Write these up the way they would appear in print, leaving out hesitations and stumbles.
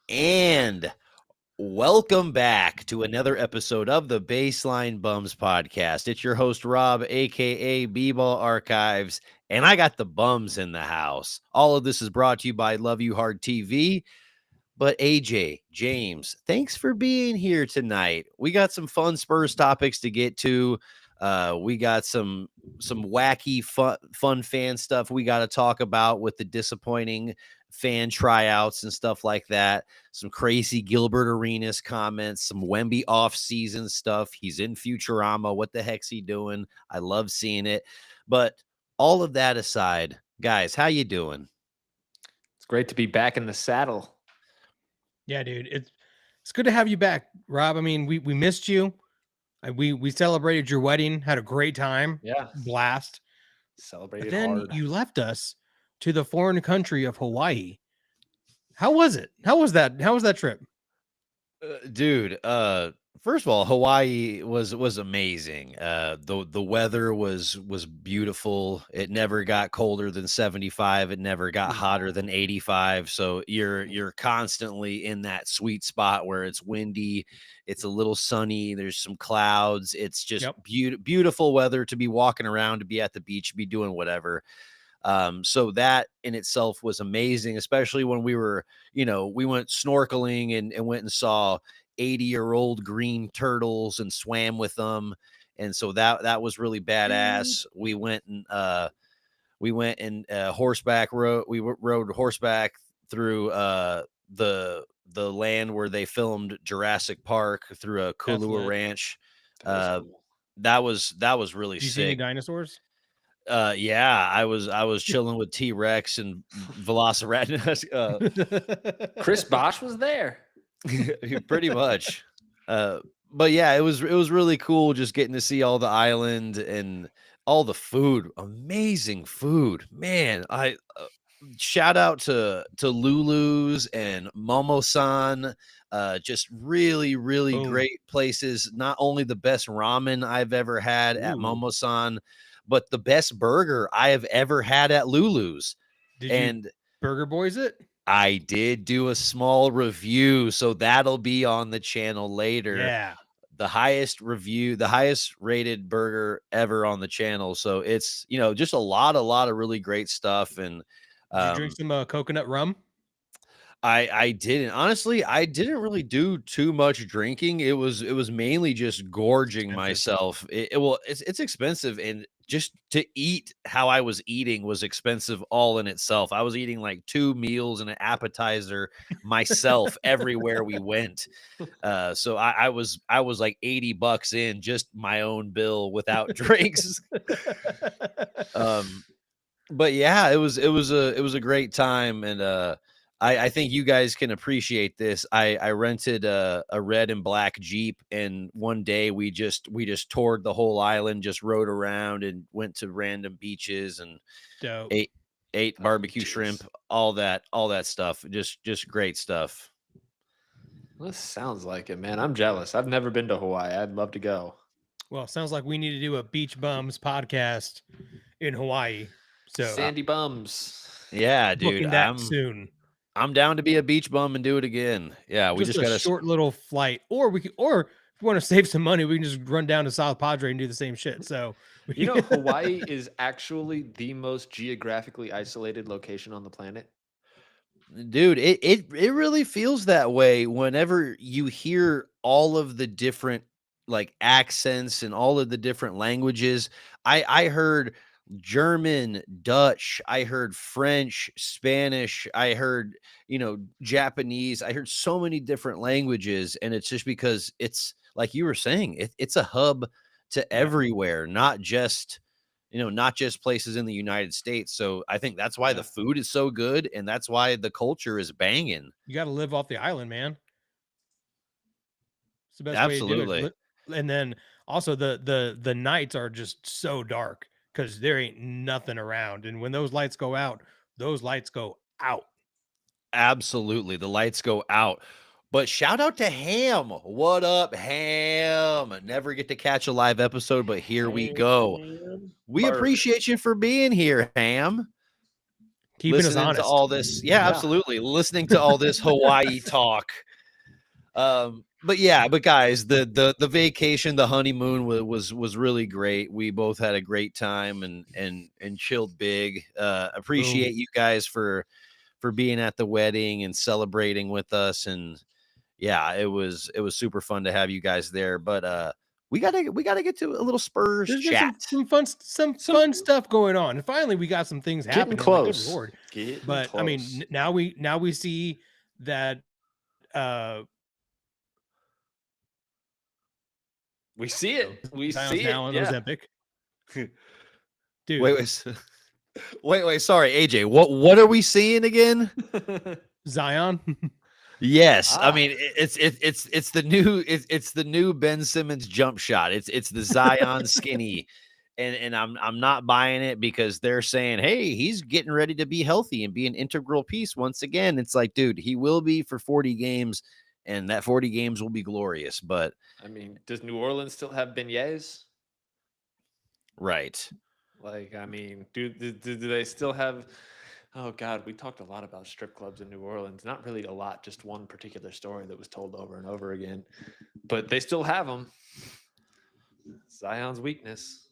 And welcome back to another episode of the Baseline Bums podcast. It's your host, Rob, aka B-Ball Archives, and I got the bums in the house. All of this is brought to you by Love You Hard TV. But AJ, James, thanks for being here tonight. We got some fun Spurs topics to get to. We got some wacky fun fan stuff we got to talk about with the disappointing fan tryouts and stuff like that. Some crazy Gilbert Arenas comments, some Wemby off-season stuff. He's in Futurama. What the heck's he doing? I love seeing it. But all of that aside, guys, how you doing? It's great to be back in the saddle. Yeah, dude, it's good to have you back, Rob. I mean, we missed you. We celebrated your wedding, had a great time. Yeah, blast. Celebrated. But then hard. You left us to the foreign country of Hawaii. How was it? How was that trip? Dude, first of all, Hawaii was amazing. The weather was beautiful. It never got colder than 75. It never got hotter than 85. So you're constantly in that sweet spot where it's windy, it's a little sunny, there's some clouds. It's just beautiful weather to be walking around, to be at the beach, be doing whatever. So that in itself was amazing, especially when we were, we went snorkeling and went and saw 80-year-old green turtles and swam with them. And so that was really badass. We went and horseback rode. We rode horseback through the land where they filmed Jurassic Park through a Kulua Ranch. That was really Did you sick. see any dinosaurs? Yeah, I was chilling with T-Rex and Velociraptor. Chris Bosch was there. Pretty much. But yeah, it was really cool just getting to see all the island and all the food. Amazing food, man. I shout out to Lulu's and Momo-san. Just really great places. Not only the best ramen I've ever had at Momo-san, but the best burger I have ever had at Lulu's. Did you Burger Boys it? I did do a small review, so that'll be on the channel later. Yeah. The highest rated burger ever on the channel. So it's, just a lot of really great stuff. And did you drink some coconut rum? I didn't. Honestly, I didn't really do too much drinking. It was mainly just gorging myself. It's expensive, and just to eat how I was eating was expensive all in itself. I was eating like 2 meals and an appetizer myself everywhere we went. So I was like $80 in just my own bill without drinks. But yeah, it was a great time. And I think you guys can appreciate this. I rented a red and black Jeep, and one day we just toured the whole island, just rode around and went to random beaches and ate barbecue shrimp, all that stuff. Just great stuff. Well, this sounds like it, man. I'm jealous. I've never been to Hawaii. I'd love to go. Well, it sounds like we need to do a Beach Bums podcast in Hawaii. So Sandy Bums. Yeah, dude. Booking that soon. I'm down to be a beach bum and do it again. Yeah, we just got a short little flight, or if you want to save some money, we can just run down to South Padre and do the same shit. So Hawaii is actually the most geographically isolated location on the planet. Dude, it really feels that way whenever you hear all of the different like accents and all of the different languages. I heard German, Dutch, I heard French, Spanish, I heard, Japanese. I heard so many different languages, and it's just because it's like you were saying, it's a hub to everywhere, not just places in the United States. So I think that's why the food is so good, and that's why the culture is banging. You got to live off the island, man. It's the best Absolutely. way to do it. And then also the nights are just so dark because there ain't nothing around. And when those lights go out, those lights go out. Absolutely. The lights go out. But shout out to Ham. What up, Ham? Never get to catch a live episode, but here we go. We appreciate you for being here, Ham. Keeping us listening to honest. all this. Yeah, Yeah. absolutely. Listening to all this Hawaii talk. But guys, the vacation, the honeymoon was really great. We both had a great time and chilled big. Appreciate you guys for being at the wedding and celebrating with us. And yeah, it was super fun to have you guys there. But we gotta get to a little Spurs There's been chat. some fun stuff going on, and finally we got some things Getting happening. Like, good close. lord! Getting But close. I mean, now we see that we see it. We Zion's see now it. on Yeah. Ozempic. Dude, Wait, sorry, AJ. What are we seeing again? Zion. Yes, I Ah. mean it's the new Ben Simmons jump shot. It's the Zion skinny, and I'm not buying it because they're saying, hey, he's getting ready to be healthy and be an integral piece once again. It's like, dude, he will be for 40 games, and that 40 games will be glorious. But I mean, does New Orleans still have beignets? right, Like, I mean, do they still have? Oh God, we talked a lot about strip clubs in New Orleans. Not really a lot, just one particular story that was told over and over again. But they still have them. Zion's weakness.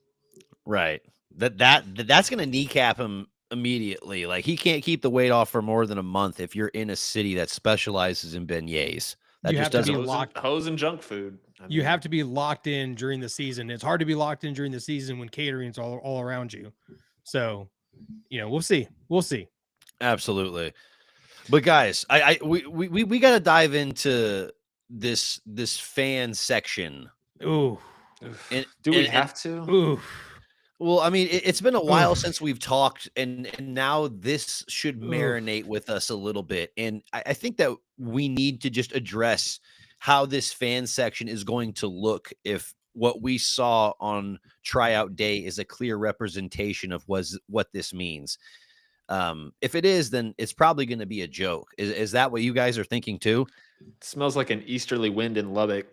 right. That's gonna kneecap him immediately. Like he can't keep the weight off for more than a month if you're in a city that specializes in beignets. That You just have to be doesn't. locked. Hose and junk food. You have to be locked in during the season. It's hard to be locked in during the season when catering's all around you. So, we'll see. We'll see. Absolutely. But guys, we got to dive into this fan section. Ooh, Do we and- have to? ooh. Well, I mean, it's been a while Oof. since we've talked, and now this should Oof. marinate with us a little bit. And I think that we need to just address how this fan section is going to look if what we saw on tryout day is a clear representation of what this means. If it is, then it's probably going to be a joke. Is that what you guys are thinking too? It smells like an easterly wind in Lubbock.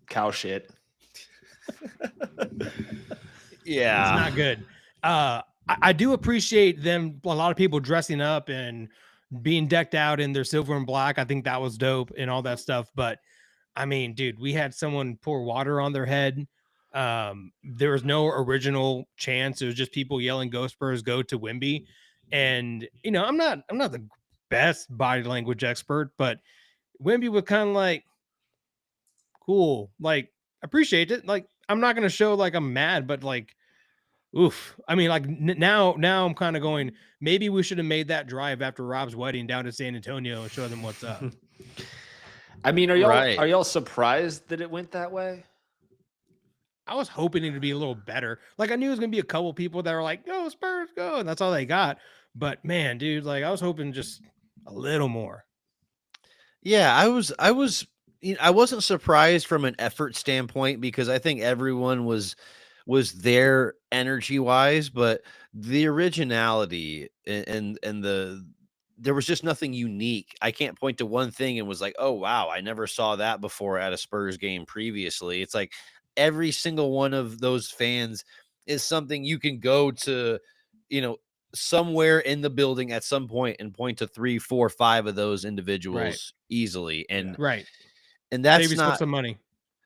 Cow shit. Yeah, It's not good. I do appreciate them. A lot of people dressing up and being decked out in their silver and black. I think that was dope and all that stuff. But I mean, dude, we had someone pour water on their head. There was no original chance. It was just people yelling, "Go Spurs, go to Wemby." And I'm not the best body language expert, but Wemby was kind of like, cool, like appreciate it. Like I'm not gonna show like I'm mad, but like, oof. I mean, like now I'm kind of going. Maybe we should have made that drive after Rob's wedding down to San Antonio and show them what's up. I mean, are y'all surprised that it went that way? I was hoping it would be a little better. Like I knew it was gonna be a couple people that were like, "Go Spurs, go," and that's all they got. But man, dude, like I was hoping just a little more. Yeah, I wasn't surprised from an effort standpoint because I think everyone was there energy wise, but the originality and there was just nothing unique. I can't point to one thing and was like, oh wow, I never saw that before at a Spurs game previously. It's like every single one of those fans is something you can go to, somewhere in the building at some point and point to 3, 4, 5 of those individuals easily. And Right. and that's Save yourself not some money.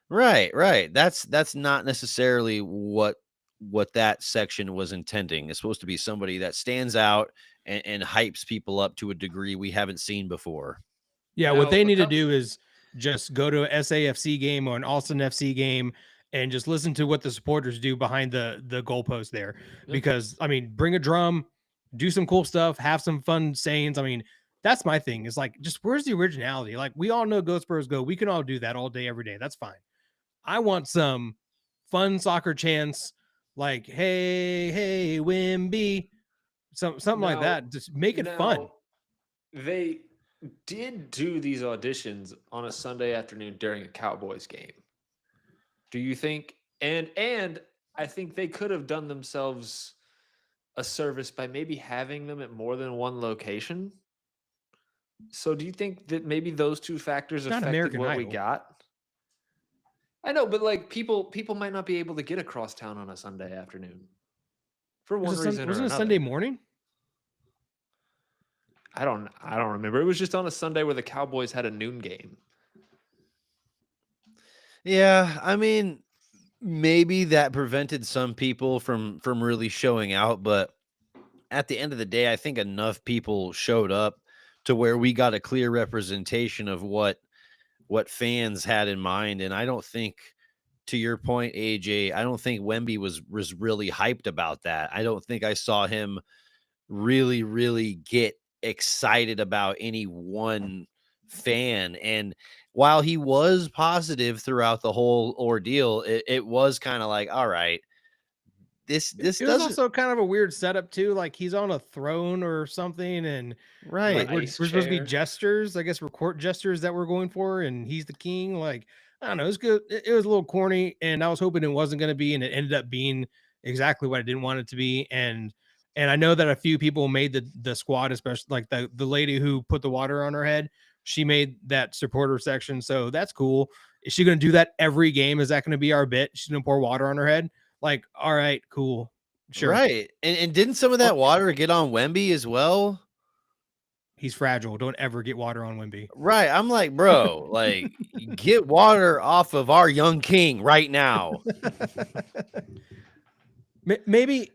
right. That's not necessarily what that section was intending. It's supposed to be somebody that stands out and hypes people up to a degree we haven't seen before. Yeah, Now, what they a need to couple- do is just go to a SAFC game or an Austin FC game and just listen to what the supporters do behind the goalpost there. Yeah. Because I mean, bring a drum, do some cool stuff, have some fun sayings. I mean, that's my thing. Is like, just where's the originality? Like, we all know Go Spurs Go. We can all do that all day, every day. That's fine. I want some fun soccer chants like hey Wimby, something like Now- that. Just make it fun. Now, they did do these auditions on a Sunday afternoon during a Cowboys game. Do you think? And I think they could have done themselves a service by maybe having them at more than one location. So do you think that maybe those two factors It's not affected American what we Idol. got? I know, but like people might not be able to get across town on a Sunday afternoon for one reason or Wasn't it another. Sunday morning? I don't remember. It was just on a Sunday where the Cowboys had a noon game. Yeah, I mean, maybe that prevented some people from really showing out, but at the end of the day, I think enough people showed up to where we got a clear representation of what fans had in mind, and I don't think, to your point, AJ, I don't think Wemby was really hyped about that. I don't think I saw him really get excited about any one fan. And while he was positive throughout the whole ordeal, it was kind of like, all right, this It was doesn't also kind of a weird setup too. Like he's on a throne or something, and like right. we're Ice supposed to be chair. gestures. I guess we're court gestures that we're going for, and he's the king. Like I don't know, it's good. It was a little corny, and I was hoping it wasn't going to be, and it ended up being exactly what I didn't want it to be. And I know that a few people made the squad, especially like the lady who put the water on her head. She made that supporter section, so that's cool. Is she going to do that every game? Is that going to be our bit? She's going to pour water on her head. Like, all right, cool. Sure. Right. And didn't some of that water get on Wemby as well? He's fragile. Don't ever get water on Wemby. Right. I'm like, bro, like get water off of our young king right now. maybe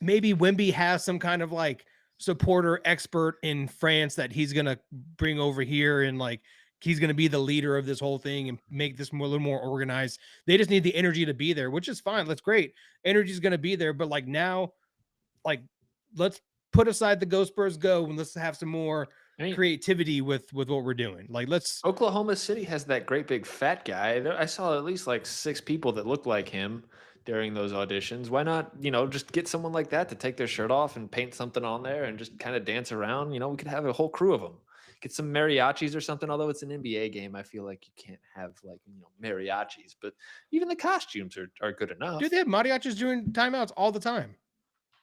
Wemby has some kind of like supporter expert in France that he's gonna bring over here, and like he's gonna be the leader of this whole thing and make this a little more organized. They just need the energy to be there, which is fine. That's great. Energy's gonna be there, but like now, like let's put aside the Go Spurs go and let's have some more I mean, creativity with what we're doing. Like let's Oklahoma City has that great big fat guy. I saw at least like 6 people that looked like him during those auditions. Why not, just get someone like that to take their shirt off and paint something on there and just kind of dance around? We could have a whole crew of them. Get some mariachis or something. Although it's an NBA game, I feel like you can't have like mariachis. But even the costumes are good enough. dude, they have mariachis during timeouts all the time.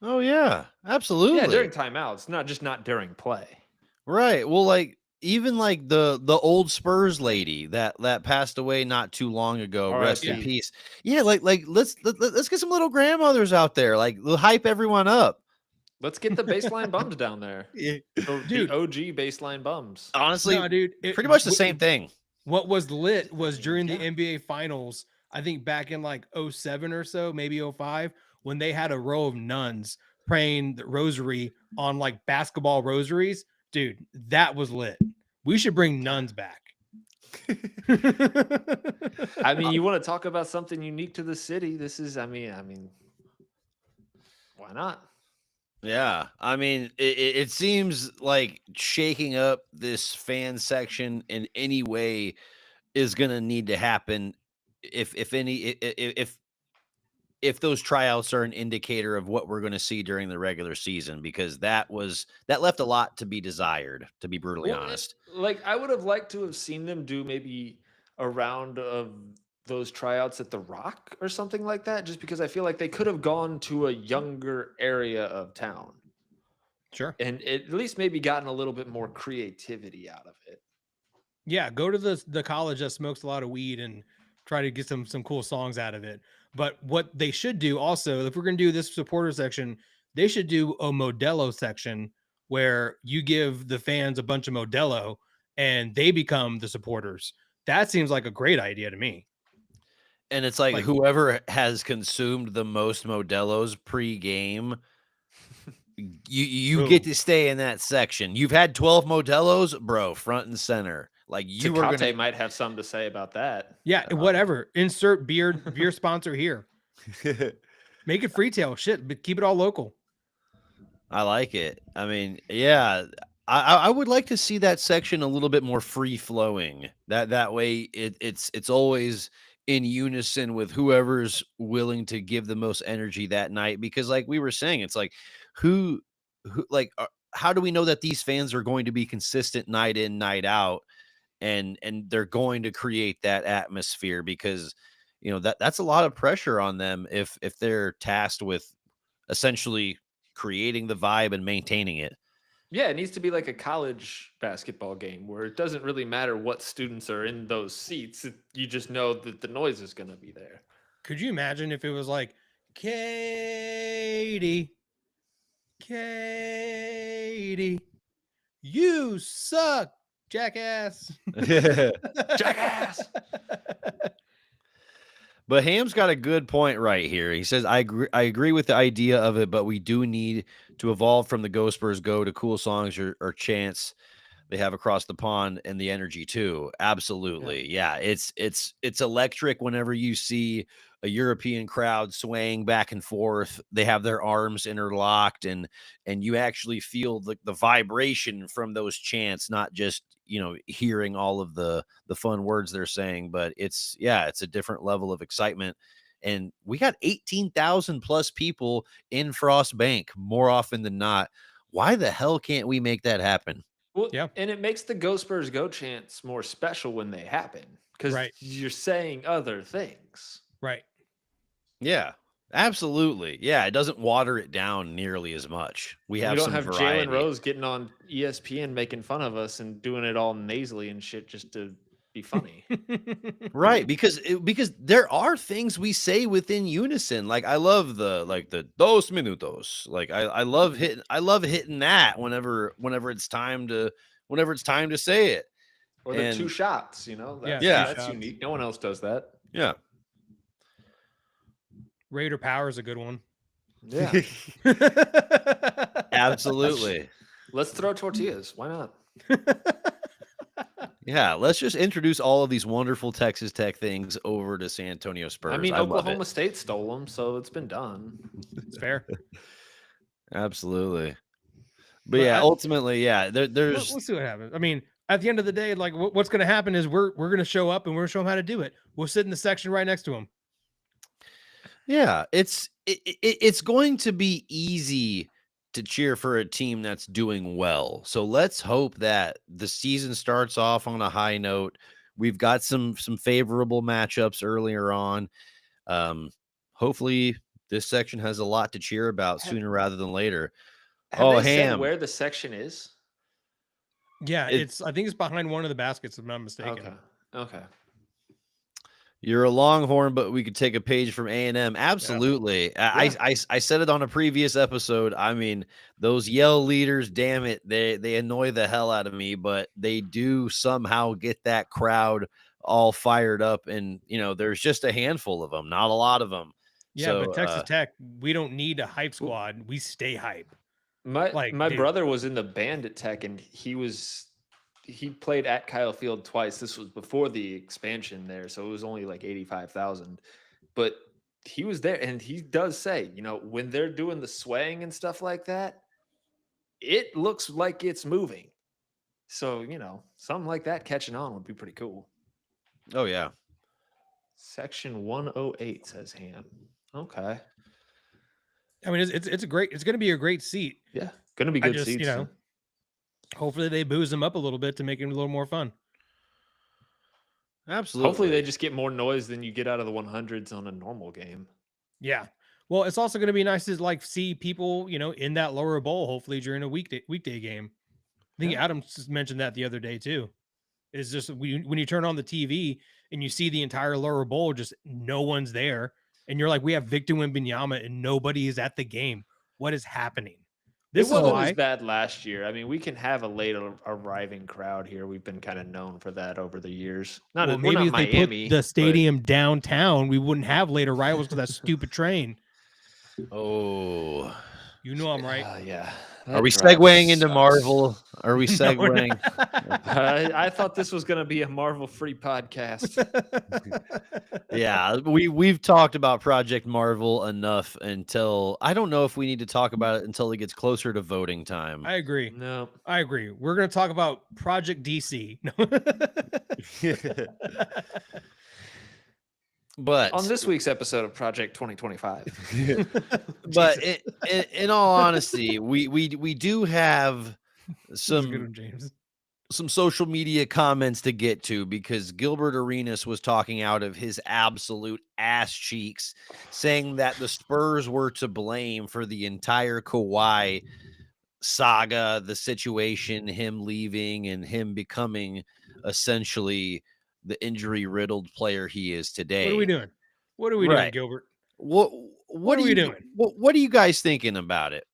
Oh yeah, absolutely. Yeah, during timeouts, not during play. Right. Well, like even like the old Spurs lady that passed away not too long ago. Rest in R.I.P.. peace. Yeah, like let's get some little grandmothers out there. Like hype everyone up. Let's get the baseline bums down there. Yeah. The OG baseline bums. Honestly, No, dude, pretty much the same thing. What was lit was during the NBA finals, I think back in like 07 or so, maybe 05, when they had a row of nuns praying the rosary on like basketball rosaries. Dude, that was lit. We should bring nuns back. I mean, you want to talk about something unique to the city? This is, I mean, why not? Yeah, I mean, it seems like shaking up this fan section in any way is going to need to happen. If those tryouts are an indicator of what we're going to see during the regular season, because that left a lot to be desired, to be brutally honest. Like I would have liked to have seen them do maybe a round of those tryouts at the Rock or something like that, just because I feel like they could have gone to a younger area of town. Sure. And at least maybe gotten a little bit more creativity out of it. Yeah, go to the college that smokes a lot of weed and try to get some cool songs out of it. But what they should do also, if we're going to do this supporter section, they should do a Modelo section where you give the fans a bunch of Modelo and they become the supporters. That seems like a great idea to me. And it's like whoever has consumed the most Modelo's pre-game, you get to stay in that section. You've had 12 Modelo's, bro, front and center. Like you were gonna might have something to say about that. Yeah, whatever. Insert beer sponsor here. Make it Freetail. Shit, but keep it all local. I like it. I mean, yeah, I would like to see that section a little bit more free flowing. That way it's always in unison with whoever's willing to give the most energy that night. Because like we were saying, it's like who like how do we know that these fans are going to be consistent night in, night out? And they're going to create that atmosphere, because that's a lot of pressure on them if they're tasked with essentially creating the vibe and maintaining it. Yeah, it needs to be like a college basketball game where it doesn't really matter what students are in those seats. You just know that the noise is going to be there. Could you imagine if it was like Katie Katie, you suck, jackass. Jackass. But Ham's got a good point right here. He says, I agree with the idea of it, but we do need to evolve from the Go Spurs Go to cool songs or chants they have across the pond, and the energy too. Absolutely. Yeah. It's electric whenever you see a European crowd swaying back and forth. They have their arms interlocked, and you actually feel the vibration from those chants, not just, hearing all of the fun words they're saying, but it's a different level of excitement. And we got 18,000 plus people in Frost Bank more often than not. Why the hell can't we make that happen? Well, Yeah. and it makes the Go Spurs Go chants more special when they happen because Right. you're saying other things. Right. Yeah, absolutely. Yeah, it doesn't water it down nearly as much. We have don't some have variety. Jalen Rose getting on ESPN making fun of us and doing it all nasally and shit just to be funny. Right, because there are things we say within unison. Like I love the dos minutos. Like I love hitting that whenever it's time to say it. Or the two And shots, Yeah, that's shots. unique. No one else does that. yeah. Raider Power is a good one. Yeah. Absolutely. Let's throw tortillas. Why not? Yeah, let's just introduce all of these wonderful Texas Tech things over to San Antonio Spurs. I mean, love it. Oklahoma State stole them, so it's been done. It's fair. Absolutely. But yeah, ultimately, yeah, there's We'll see what happens. I mean, at the end of the day, like what's going to happen is we're going to show up and we're going to show them how to do it. We'll sit in the section right next to them. yeah, it's going to be easy to cheer for a team that's doing well. So let's hope that the season starts off on a high note. We've got some favorable matchups earlier on. Hopefully this section has a lot to cheer about sooner rather than later. Have they Ham. said where the section is? Yeah, I think it's behind one of the baskets, if I'm not mistaken. Okay. You're a Longhorn, but we could take a page from A&M. Absolutely. Yeah. I said it on a previous episode. I mean, those yell leaders, damn it, they annoy the hell out of me, but they do somehow get that crowd all fired up. And, there's just a handful of them, not a lot of them. Yeah, so, but Texas Tech, we don't need a hype squad. We stay hype. My brother was in the band at Tech, and he played at Kyle Field twice. This was before the expansion there, so it was only like 85,000. But he was there, and he does say, when they're doing the swaying and stuff like that, it looks like it's moving. So, something like that catching on would be pretty cool. Oh, yeah. Section 108 says Ham. Okay. I mean, it's going to be a great seat. Yeah, going to be good seats. Hopefully they booze them up a little bit to make it a little more fun. Absolutely. Hopefully they just get more noise than you get out of the 100s on a normal game. Yeah. Well, it's also going to be nice to see people, in that lower bowl, hopefully during a weekday game. I think Adam just mentioned that the other day too. It's just when you turn on the TV and you see the entire lower bowl, just no one's there. And you're like, we have Victor Wembanyama and nobody is at the game. What is happening? This wasn't as bad last year. I mean, we can have a late arriving crowd here. We've been kind of known for that over the years. Maybe if they put the stadium downtown, we wouldn't have late arrivals to that stupid train. Oh, I'm right. Yeah. Are we segueing into Marvel? Are we segueing? I thought this was going to be a Marvel-free podcast. Yeah, we've talked about Project Marvel enough until I don't know if we need to talk about it until it gets closer to voting time. I agree. No, I agree. We're going to talk about Project DC. But on this week's episode of Project 2025. But in all honesty, we do have some social media comments to get to, because Gilbert Arenas was talking out of his absolute ass cheeks, saying that the Spurs were to blame for the entire Kawhi saga, the situation, him leaving and him becoming essentially the injury-riddled player he is today. What are we doing? What are we doing, Gilbert? What are we doing? What are you guys thinking about it?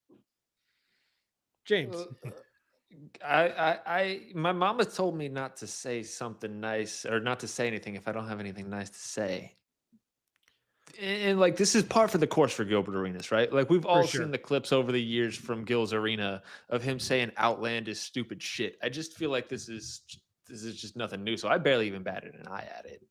James. My mama told me not to say something nice or not to say anything if I don't have anything nice to say. And like this is par for the course for Gilbert Arenas, right? Like we've all sure. seen the clips over the years from Gil's Arena of him saying outlandish, stupid shit. I just feel like this is just nothing new. So I barely even batted an eye at it.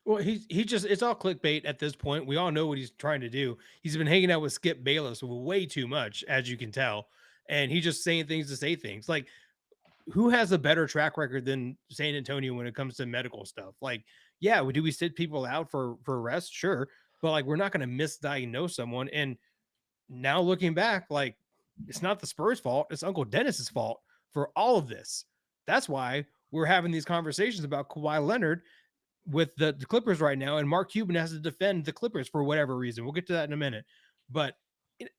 Well, he just it's all clickbait at this point. We all know what he's trying to do. He's been hanging out with Skip Bayless way too much, as you can tell, and he's just saying things to say things. Like, who has a better track record than San Antonio when it comes to medical stuff? Like, yeah, do we sit people out for rest? Sure, but like, we're not going to misdiagnose someone. And now looking back, like, it's not the Spurs' fault. It's Uncle Dennis's fault for all of this. That's why we're having these conversations about Kawhi Leonard with the Clippers right now, and Mark Cuban has to defend the Clippers for whatever reason. We'll get to that in a minute, but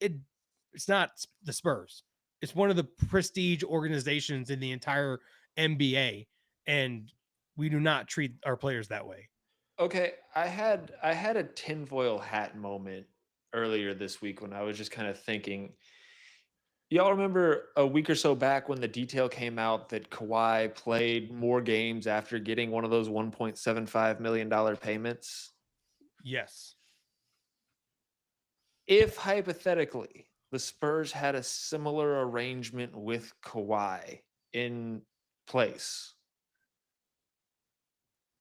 it's not the Spurs. It's one of the prestige organizations in the entire NBA, and we do not treat our players that way. Okay, I had a tinfoil hat moment earlier this week when I was just kind of thinking. Y'all remember a week or so back when the detail came out that Kawhi played more games after getting one of those $1.75 million payments? Yes. If hypothetically the Spurs had a similar arrangement with Kawhi in place,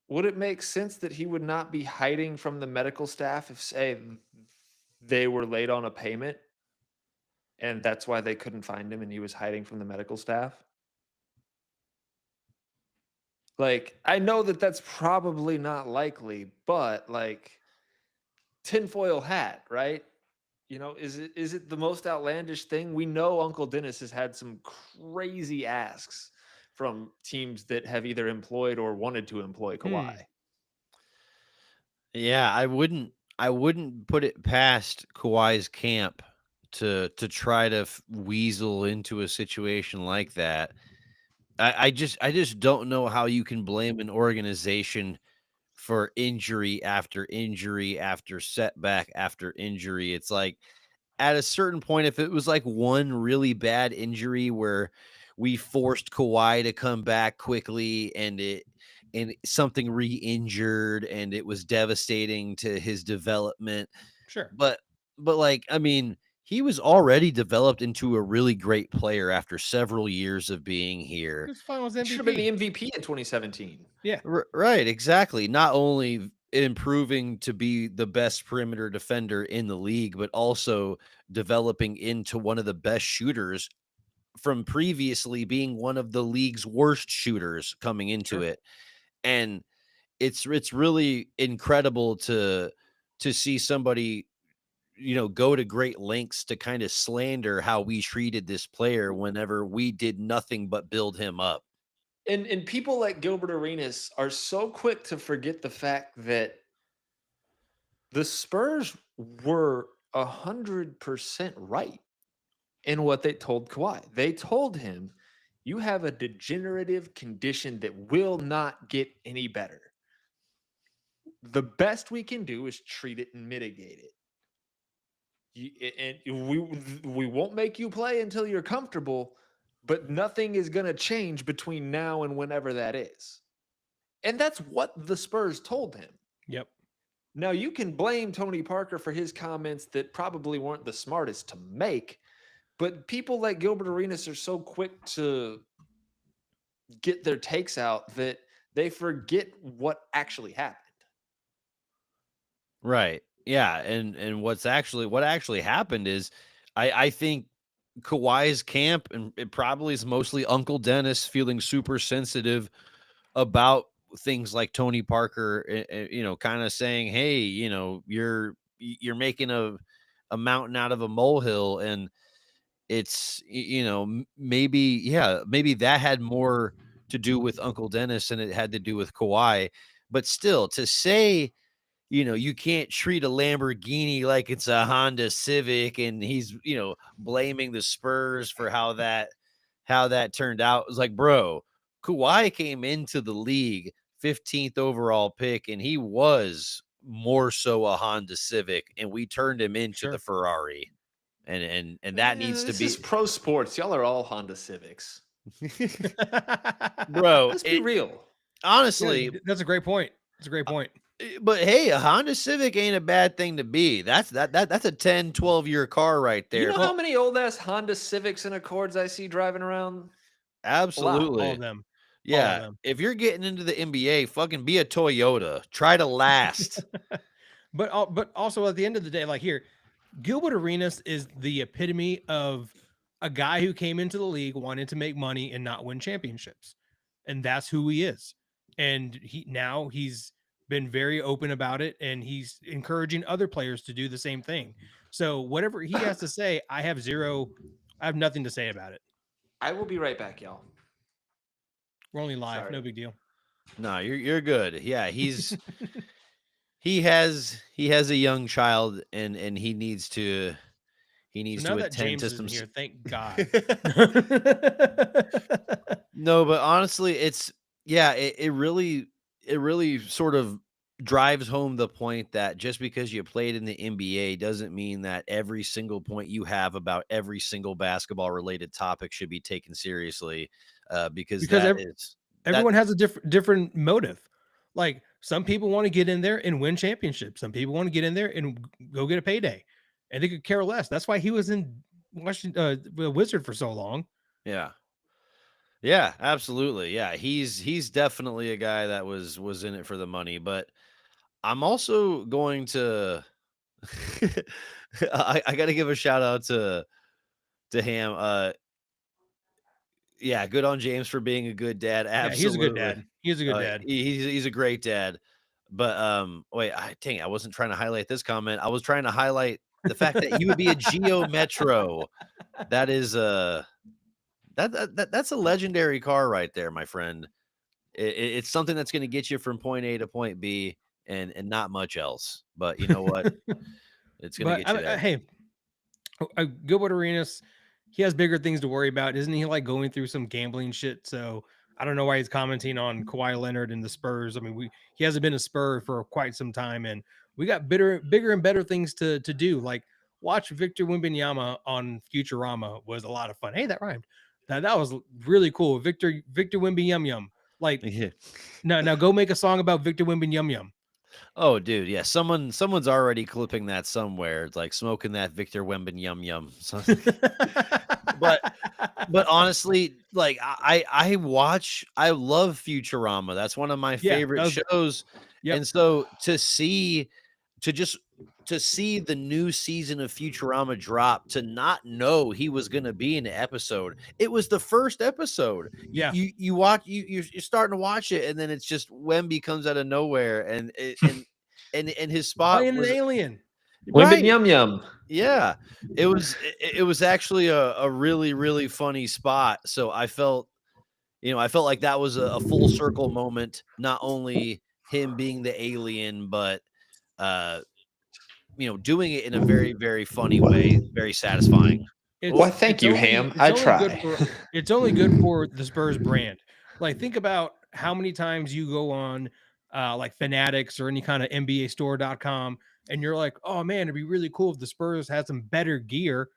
would it make sense that he would not be hiding from the medical staff if, say, they were late on a payment and that's why they couldn't find him and he was hiding from the medical staff? Like, I know that that's probably not likely, but like tinfoil hat, right? You know, is it the most outlandish thing? We know Uncle Dennis has had some crazy asks from teams that have either employed or wanted to employ Kawhi. Yeah, I wouldn't put it past Kawhi's camp to try to weasel into a situation like that. I just don't know how you can blame an organization for injury after injury after setback after injury. It's like at a certain point, if it was like one really bad injury where we forced Kawhi to come back quickly and something re-injured and it was devastating to his development. Sure. But like, I mean, he was already developed into a really great player after several years of being here. This finals He should have been MVP. the MVP in 2017. Yeah. Right, exactly. Not only improving to be the best perimeter defender in the league, but also developing into one of the best shooters from previously being one of the league's worst shooters coming into Sure. it. And it's really incredible to see somebody, you know, go to great lengths to kind of slander how we treated this player whenever we did nothing but build him up. And people like Gilbert Arenas are so quick to forget the fact that the Spurs were 100% right in what they told Kawhi. They told him, you have a degenerative condition that will not get any better. The best we can do is treat it and mitigate it. And we won't make you play until you're comfortable, but nothing is going to change between now and whenever that is. And that's what the Spurs told him. Yep. Now, you can blame Tony Parker for his comments that probably weren't the smartest to make, but people like Gilbert Arenas are so quick to get their takes out that they forget what actually happened. Right. Yeah, and what actually happened is I think Kawhi's camp, and it probably is mostly Uncle Dennis feeling super sensitive about things like Tony Parker, you know, kind of saying, "Hey, you know, you're making a mountain out of a molehill," and you know, maybe maybe that had more to do with Uncle Dennis than it had to do with Kawhi, but still to say, you know, you can't treat a Lamborghini like it's a Honda Civic, and he's, you know, blaming the Spurs for how that turned out. It was like, bro, Kawhi came into the league 15th overall pick, and he was more so a Honda Civic, and we turned him into the Sure. Ferrari. and that needs to This be is pro sports. Y'all are all Honda Civics. bro. Let's be real. Honestly, Yeah, that's a great point. It's a great point. but hey, a Honda Civic ain't a bad thing to be. That's a 10, 12-year car right there. You know how many old ass Honda Civics and Accords I see driving around? Absolutely. All of them. Yeah. them. If you're getting into the NBA, fucking be a Toyota. Try to last. But also at the end of the day, like here, Gilbert Arenas is the epitome of a guy who came into the league wanting to make money and not win championships. And that's who he is. And he's been very open about it, and he's encouraging other players to do the same thing. So whatever he has to say, I have nothing to say about it. I will be right back, y'all. We're only live, Sorry. no big deal. No, you're good. Yeah, he has a young child, and he needs to So now that attend James to isn't some here, thank God. No, but honestly, it really sort of drives home the point that just because you played in the NBA doesn't mean that every single point you have about every single basketball related topic should be taken seriously, because everyone has a different motive. Like some people want to get in there and win championships. Some people want to get in there and go get a payday, and they could care less. That's why he was in Washington, Wizard for so long. Yeah. Yeah, absolutely. Yeah, he's definitely a guy that was in it for the money, but I'm also going to I got to give a shout out to Ham. Yeah, good on James for being a good dad. Absolutely. Yeah, he's a good dad. He's a good dad. He's a great dad. But wait, dang, I wasn't trying to highlight this comment. I was trying to highlight the fact that he would be a Geo Metro. That is that's a legendary car right there, my friend. It's something that's going to get you from point A to point B, and not much else. But you know what? It's going to get you there. Hey, Gilbert Arenas, he has bigger things to worry about. Isn't he like going through some gambling shit? So I don't know why he's commenting on Kawhi Leonard and the Spurs. I mean, he hasn't been a Spur for quite some time, and we got bigger and better things to do. Like watch Victor Wembanyama on Futurama was a lot of fun. Hey, that rhymed. That was really cool. Victor Wembanyumyum. Like, Yeah. now go make a song about Victor Wembanyumyum. Oh, dude, yeah. Someone's already clipping that somewhere. It's like smoking that Victor Wembanyumyum. But honestly, like I love Futurama. That's one of my favorite shows. Yep. And so to see the new season of Futurama drop, to not know he was going to be in the episode. It was the first episode. Yeah. You watch, you're starting to watch it, and then it's just Wemby comes out of nowhere, and his spot playing was an alien. Wembanyumyum. Yeah, it was actually a really, really funny spot. So I felt like that was a full circle moment. Not only him being the alien, but doing it in a very, very funny way, very satisfying. Thank you, Ham. I try. It's only good for the Spurs brand. Like, think about how many times you go on like Fanatics or any kind of NBAstore.com, and you're like, oh man, it'd be really cool if the Spurs had some better gear.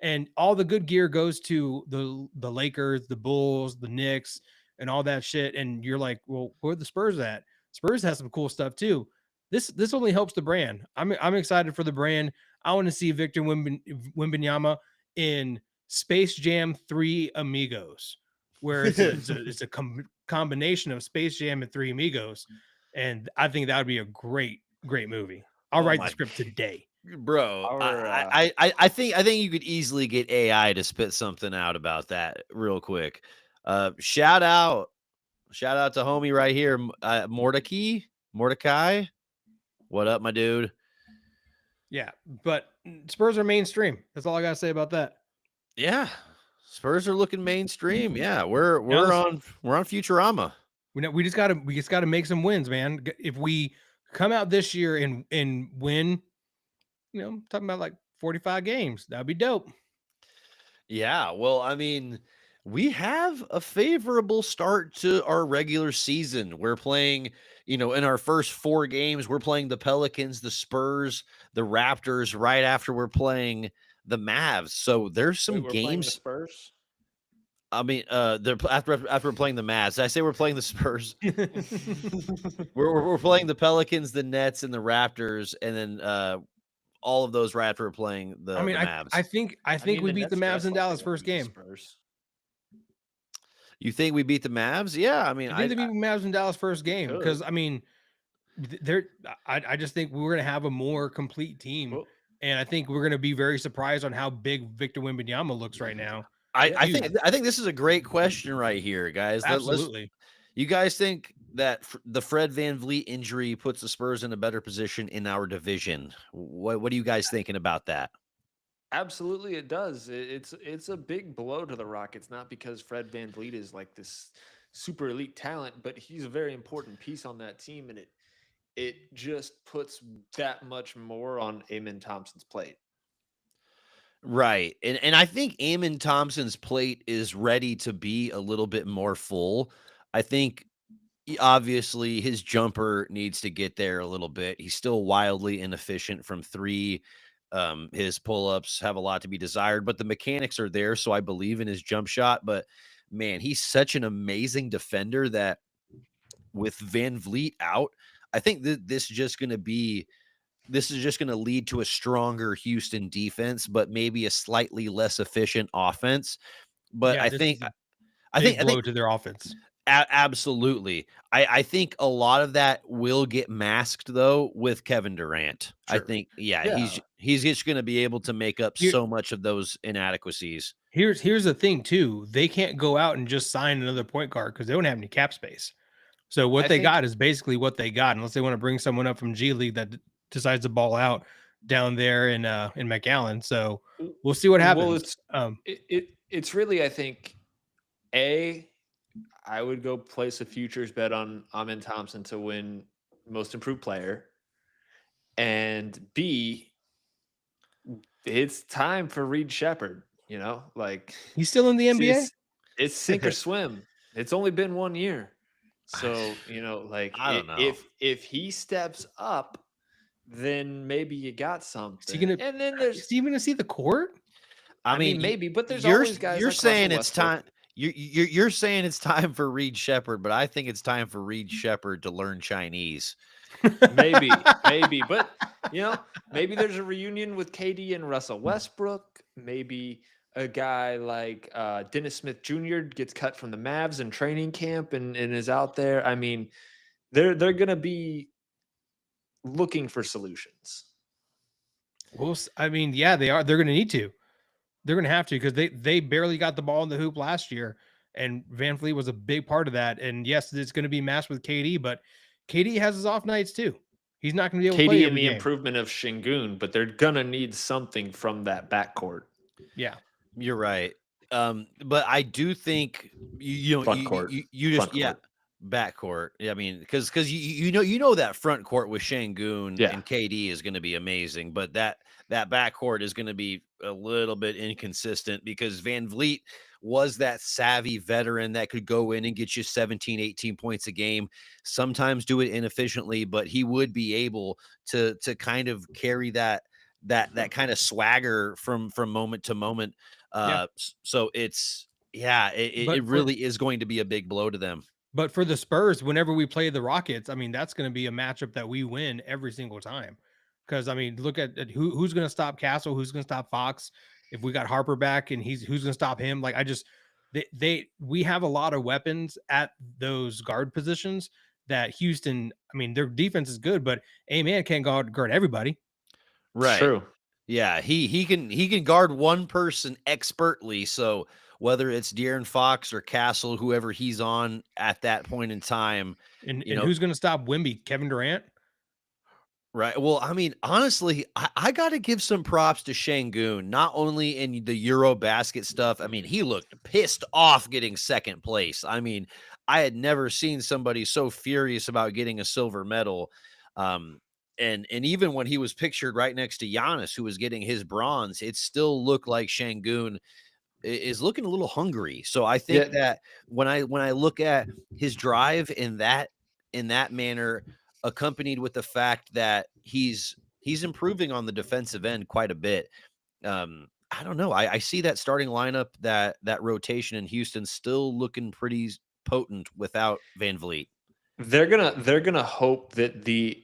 And all the good gear goes to the Lakers, the Bulls, the Knicks, and all that shit. And you're like, well, where are the Spurs at? Spurs has some cool stuff too. This only helps the brand. I'm excited for the brand. I want to see Victor Wembanyama in Space Jam 3 Amigos, where it's a combination of Space Jam and 3 Amigos, and I think that would be a great movie. I'll write the script today, bro. I think you could easily get AI to spit something out about that real quick. Shout out to homie right here, Mordecai. What up, my dude? Yeah, but Spurs are mainstream. That's all I gotta say about that. Yeah, Spurs are looking mainstream. Yeah, we're on Futurama. We just gotta make some wins, man. If we come out this year and win, talking about like 45 games, that'd be dope. Yeah, well, I mean, we have a favorable start to our regular season. We're playing, in our first 4 games, we're playing the Pelicans, the Spurs, the Raptors right after we're playing the Mavs. So there's some Wait, we're playing the games. Spurs. I mean, they're after we're playing the Mavs. Did I say we're playing the Spurs? We're playing the Pelicans, the Nets, and the Raptors, and then all of those right after we're playing the I mean, Mavs. I think we the beat the Nets Mavs dress in like Dallas they're gonna first beat the game. Spurs. You think we beat the Mavs? Yeah, I mean, I think they beat the Mavs in Dallas first game could. because I mean, I just think we're gonna have a more complete team, Well, and I think we're gonna be very surprised on how big Victor Wembanyama looks right now. I Dude. think this is a great question right here, guys. Absolutely. You guys think that the Fred VanVleet injury puts the Spurs in a better position in our division? What are you guys thinking about that? absolutely, it does. It's a big blow to the Rockets, not because Fred VanVleet is like this super elite talent, but he's a very important piece on that team, and it just puts that much more on Amen Thompson's plate. Right. And I think Amen Thompson's plate is ready to be a little bit more full. I think obviously his jumper needs to get there a little bit. He's still wildly inefficient from three. His pull-ups have a lot to be desired, but the mechanics are there, so I believe in his jump shot. But man, he's such an amazing defender that with Van Vliet out, I think that this is just going to lead to a stronger Houston defense, but maybe a slightly less efficient offense. But Yeah, I this think is a I big think blow to their offense. absolutely. I think a lot of that will get masked though with Kevin Durant. I Sure. think Yeah. he's just going to be able to make up Here- so much of those inadequacies. Here's the thing too. They can't go out and just sign another point guard because they don't have any cap space. So what I they think- got is basically what they got, unless they want to bring someone up from G League that decides to ball out down there in McAllen. So we'll see what happens. Well, it's really, I think, I would go place a futures bet on Amen Thompson to win Most Improved Player, and B, it's time for Reed Shepherd. You know, like He's still in the NBA. It's sink or swim. It's only been 1 year, so you know, like I don't know. if he steps up, then maybe you got something. Is he gonna? And then Is he even gonna see the court? I mean, maybe, but there's you're always guys. you're like saying Russell it's Westbrook. time. You're saying it's time for Reed Shepherd, but I think it's time for Reed Shepherd to learn Chinese. maybe, but you know, maybe there's a reunion with KD and Russell Westbrook. Maybe a guy like Dennis Smith Jr. gets cut from the Mavs in training camp and is out there. I mean, they're gonna be looking for solutions. Well, I mean, yeah, they are. They're gonna need to. They're gonna have to because they barely got the ball in the hoop last year, and Van Fleet was a big part of that. And yes, it's going to be matched with KD, but KD has his off nights too. He's not going to be able to play KD every and the game. improvement of Şengün, but they're gonna need something from that backcourt. Yeah, You're right. But I do think Front court. you just Front court. backcourt. Yeah, I mean, because you know that front court with Şengün Yeah. and KD is going to be amazing, but that backcourt is going to be a little bit inconsistent because Van Vliet was that savvy veteran that could go in and get you 17, 18 points a game, sometimes do it inefficiently, but he would be able to kind of carry that kind of swagger from moment to moment. Yeah. So it's But it really is going to be a big blow to them. but for the Spurs, whenever we play the Rockets, I mean, that's going to be a matchup that we win every single time. Because I mean, look at who's going to stop Castle, who's going to stop Fox. If we got Harper back and who's going to stop him? Like we have a lot of weapons at those guard positions that Houston. I mean, their defense is good, but Amen can't guard everybody. Right. True. Yeah, he can guard one person expertly. So whether it's De'Aaron Fox or Castle, whoever he's on at that point in time, And you know, who's going to stop Wemby? Kevin Durant? right. Well, I mean, honestly, I got to give some props to Şengün, not only in the Euro basket stuff. I mean, he looked pissed off getting second place. I mean, I had never seen somebody so furious about getting a silver medal. And even when he was pictured right next to Giannis, who was getting his bronze, it still looked like Şengün is looking a little hungry. So I think that when I look at his drive in that manner, accompanied with the fact that he's improving on the defensive end quite a bit, I don't know. I see that starting lineup, that rotation in Houston still looking pretty potent without Van Vliet. They're gonna hope that the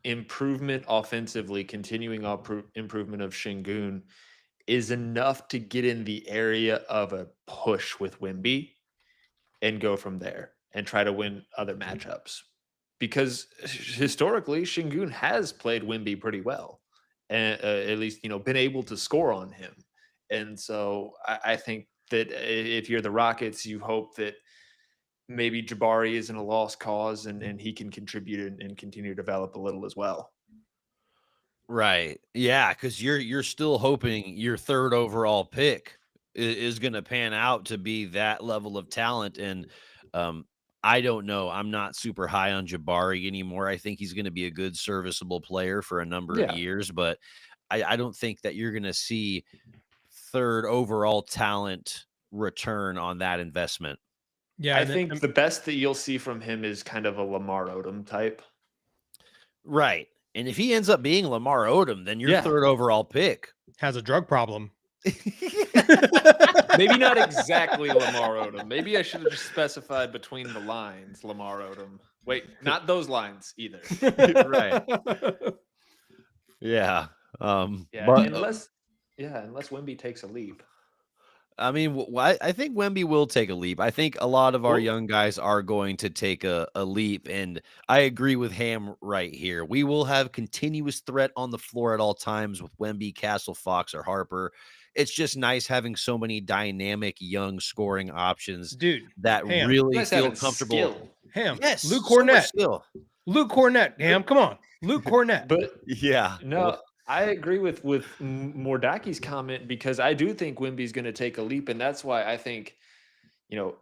improvement offensively, continuing improvement of Şengün is enough to get in the area of a push with Wemby and go from there and try to win other matchups. Because historically, Şengün has played Wemby pretty well, and at least been able to score on him. And so I think that if you're the Rockets, you hope that maybe Jabari isn't a lost cause and he can contribute and continue to develop a little as well. Right. Yeah, because you're still hoping your third overall pick is going to pan out to be that level of talent. And I don't know. I'm not super high on Jabari anymore. I think he's going to be a good, serviceable player for a number of Yeah. years, but I don't think that you're going to see third overall talent return on that investment. Yeah, I and then, think the best that you'll see from him is kind of a Lamar Odom type. Right. And if he ends up being Lamar Odom, then your Yeah. third overall pick. has a drug problem. Maybe not exactly Lamar Odom. Maybe I should have just specified between the lines Lamar Odom. Wait, not those lines either. Right. Yeah. Yeah, But unless Wemby takes a leap. I mean, I think Wemby will take a leap. I think a lot of our Well- young guys are going to take a leap, and I agree with Ham right here. We will have continuous threat on the floor at all times with Wemby, Castle, Fox, or Harper. It's just nice having so many dynamic young scoring options Dude, that Ham. really Nice feel having comfortable. skill. Ham. Yes, Luke so much Cornett. skill. Luke Cornett, Ham. Come on. Luke Cornett. But Yeah. no, I agree with Mordaki's comment because I do think Wemby's going to take a leap, and that's why I think,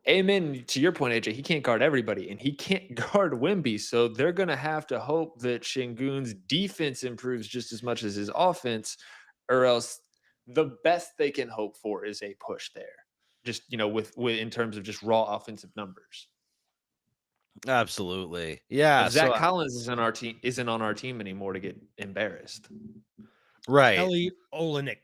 amen to your point, AJ. He can't guard everybody, and he can't guard Wemby, so they're going to have to hope that Şengün's defense improves just as much as his offense, or else the best they can hope for is a push there. Just with in terms of just raw offensive numbers. Absolutely. Yeah. If Zach So, Collins isn't on our team anymore to get embarrassed. right. Kelly Olynyk.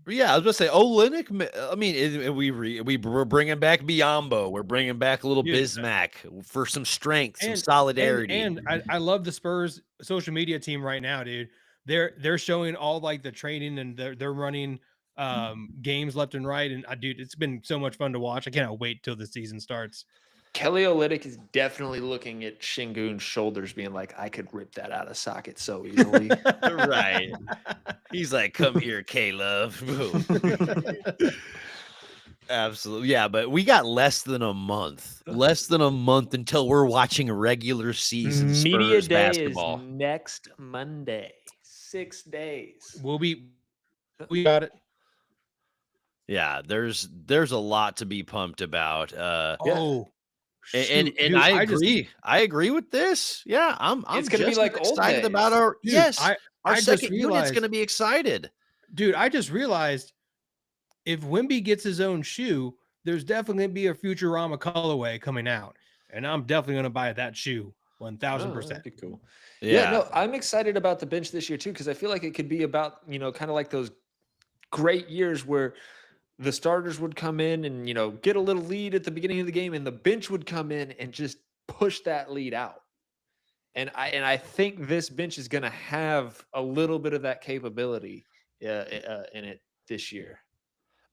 Yeah, I was going to say Olynyk. I mean, we're bringing back Biyombo. We're bringing back a little Dude, Bismack for some strength, some And- solidarity. And I love the Spurs social media team right now, dude. They're showing all like the training and they're running games left and right. And dude, it's been so much fun to watch. I cannot wait till the season starts. Kelly Olynyk is definitely looking at Şengün's shoulders, being like, "I could rip that out of socket so easily." Right. He's like, "Come here, K-Love." Absolutely. Yeah, but we got less than a month until we're watching regular season Media Spurs day basketball. is next Monday. 6 days. We got it. Yeah, there's a lot to be pumped about. Oh, And shoot, dude, I agree with this. Yeah, I'm It's gonna be just like as old excited days. about our Dude, yes. I Our just second unit's realized- going to be excited. Dude, I just realized if Wemby gets his own shoe, there's definitely going to be a Futurama colorway coming out. And I'm definitely going to buy that shoe 1000%. That'd be cool. Yeah, no, I'm excited about the bench this year too, because I feel like it could be about, kind of like those great years where the starters would come in and, get a little lead at the beginning of the game, and the bench would come in and just push that lead out. And I think this bench is going to have a little bit of that capability in it this year.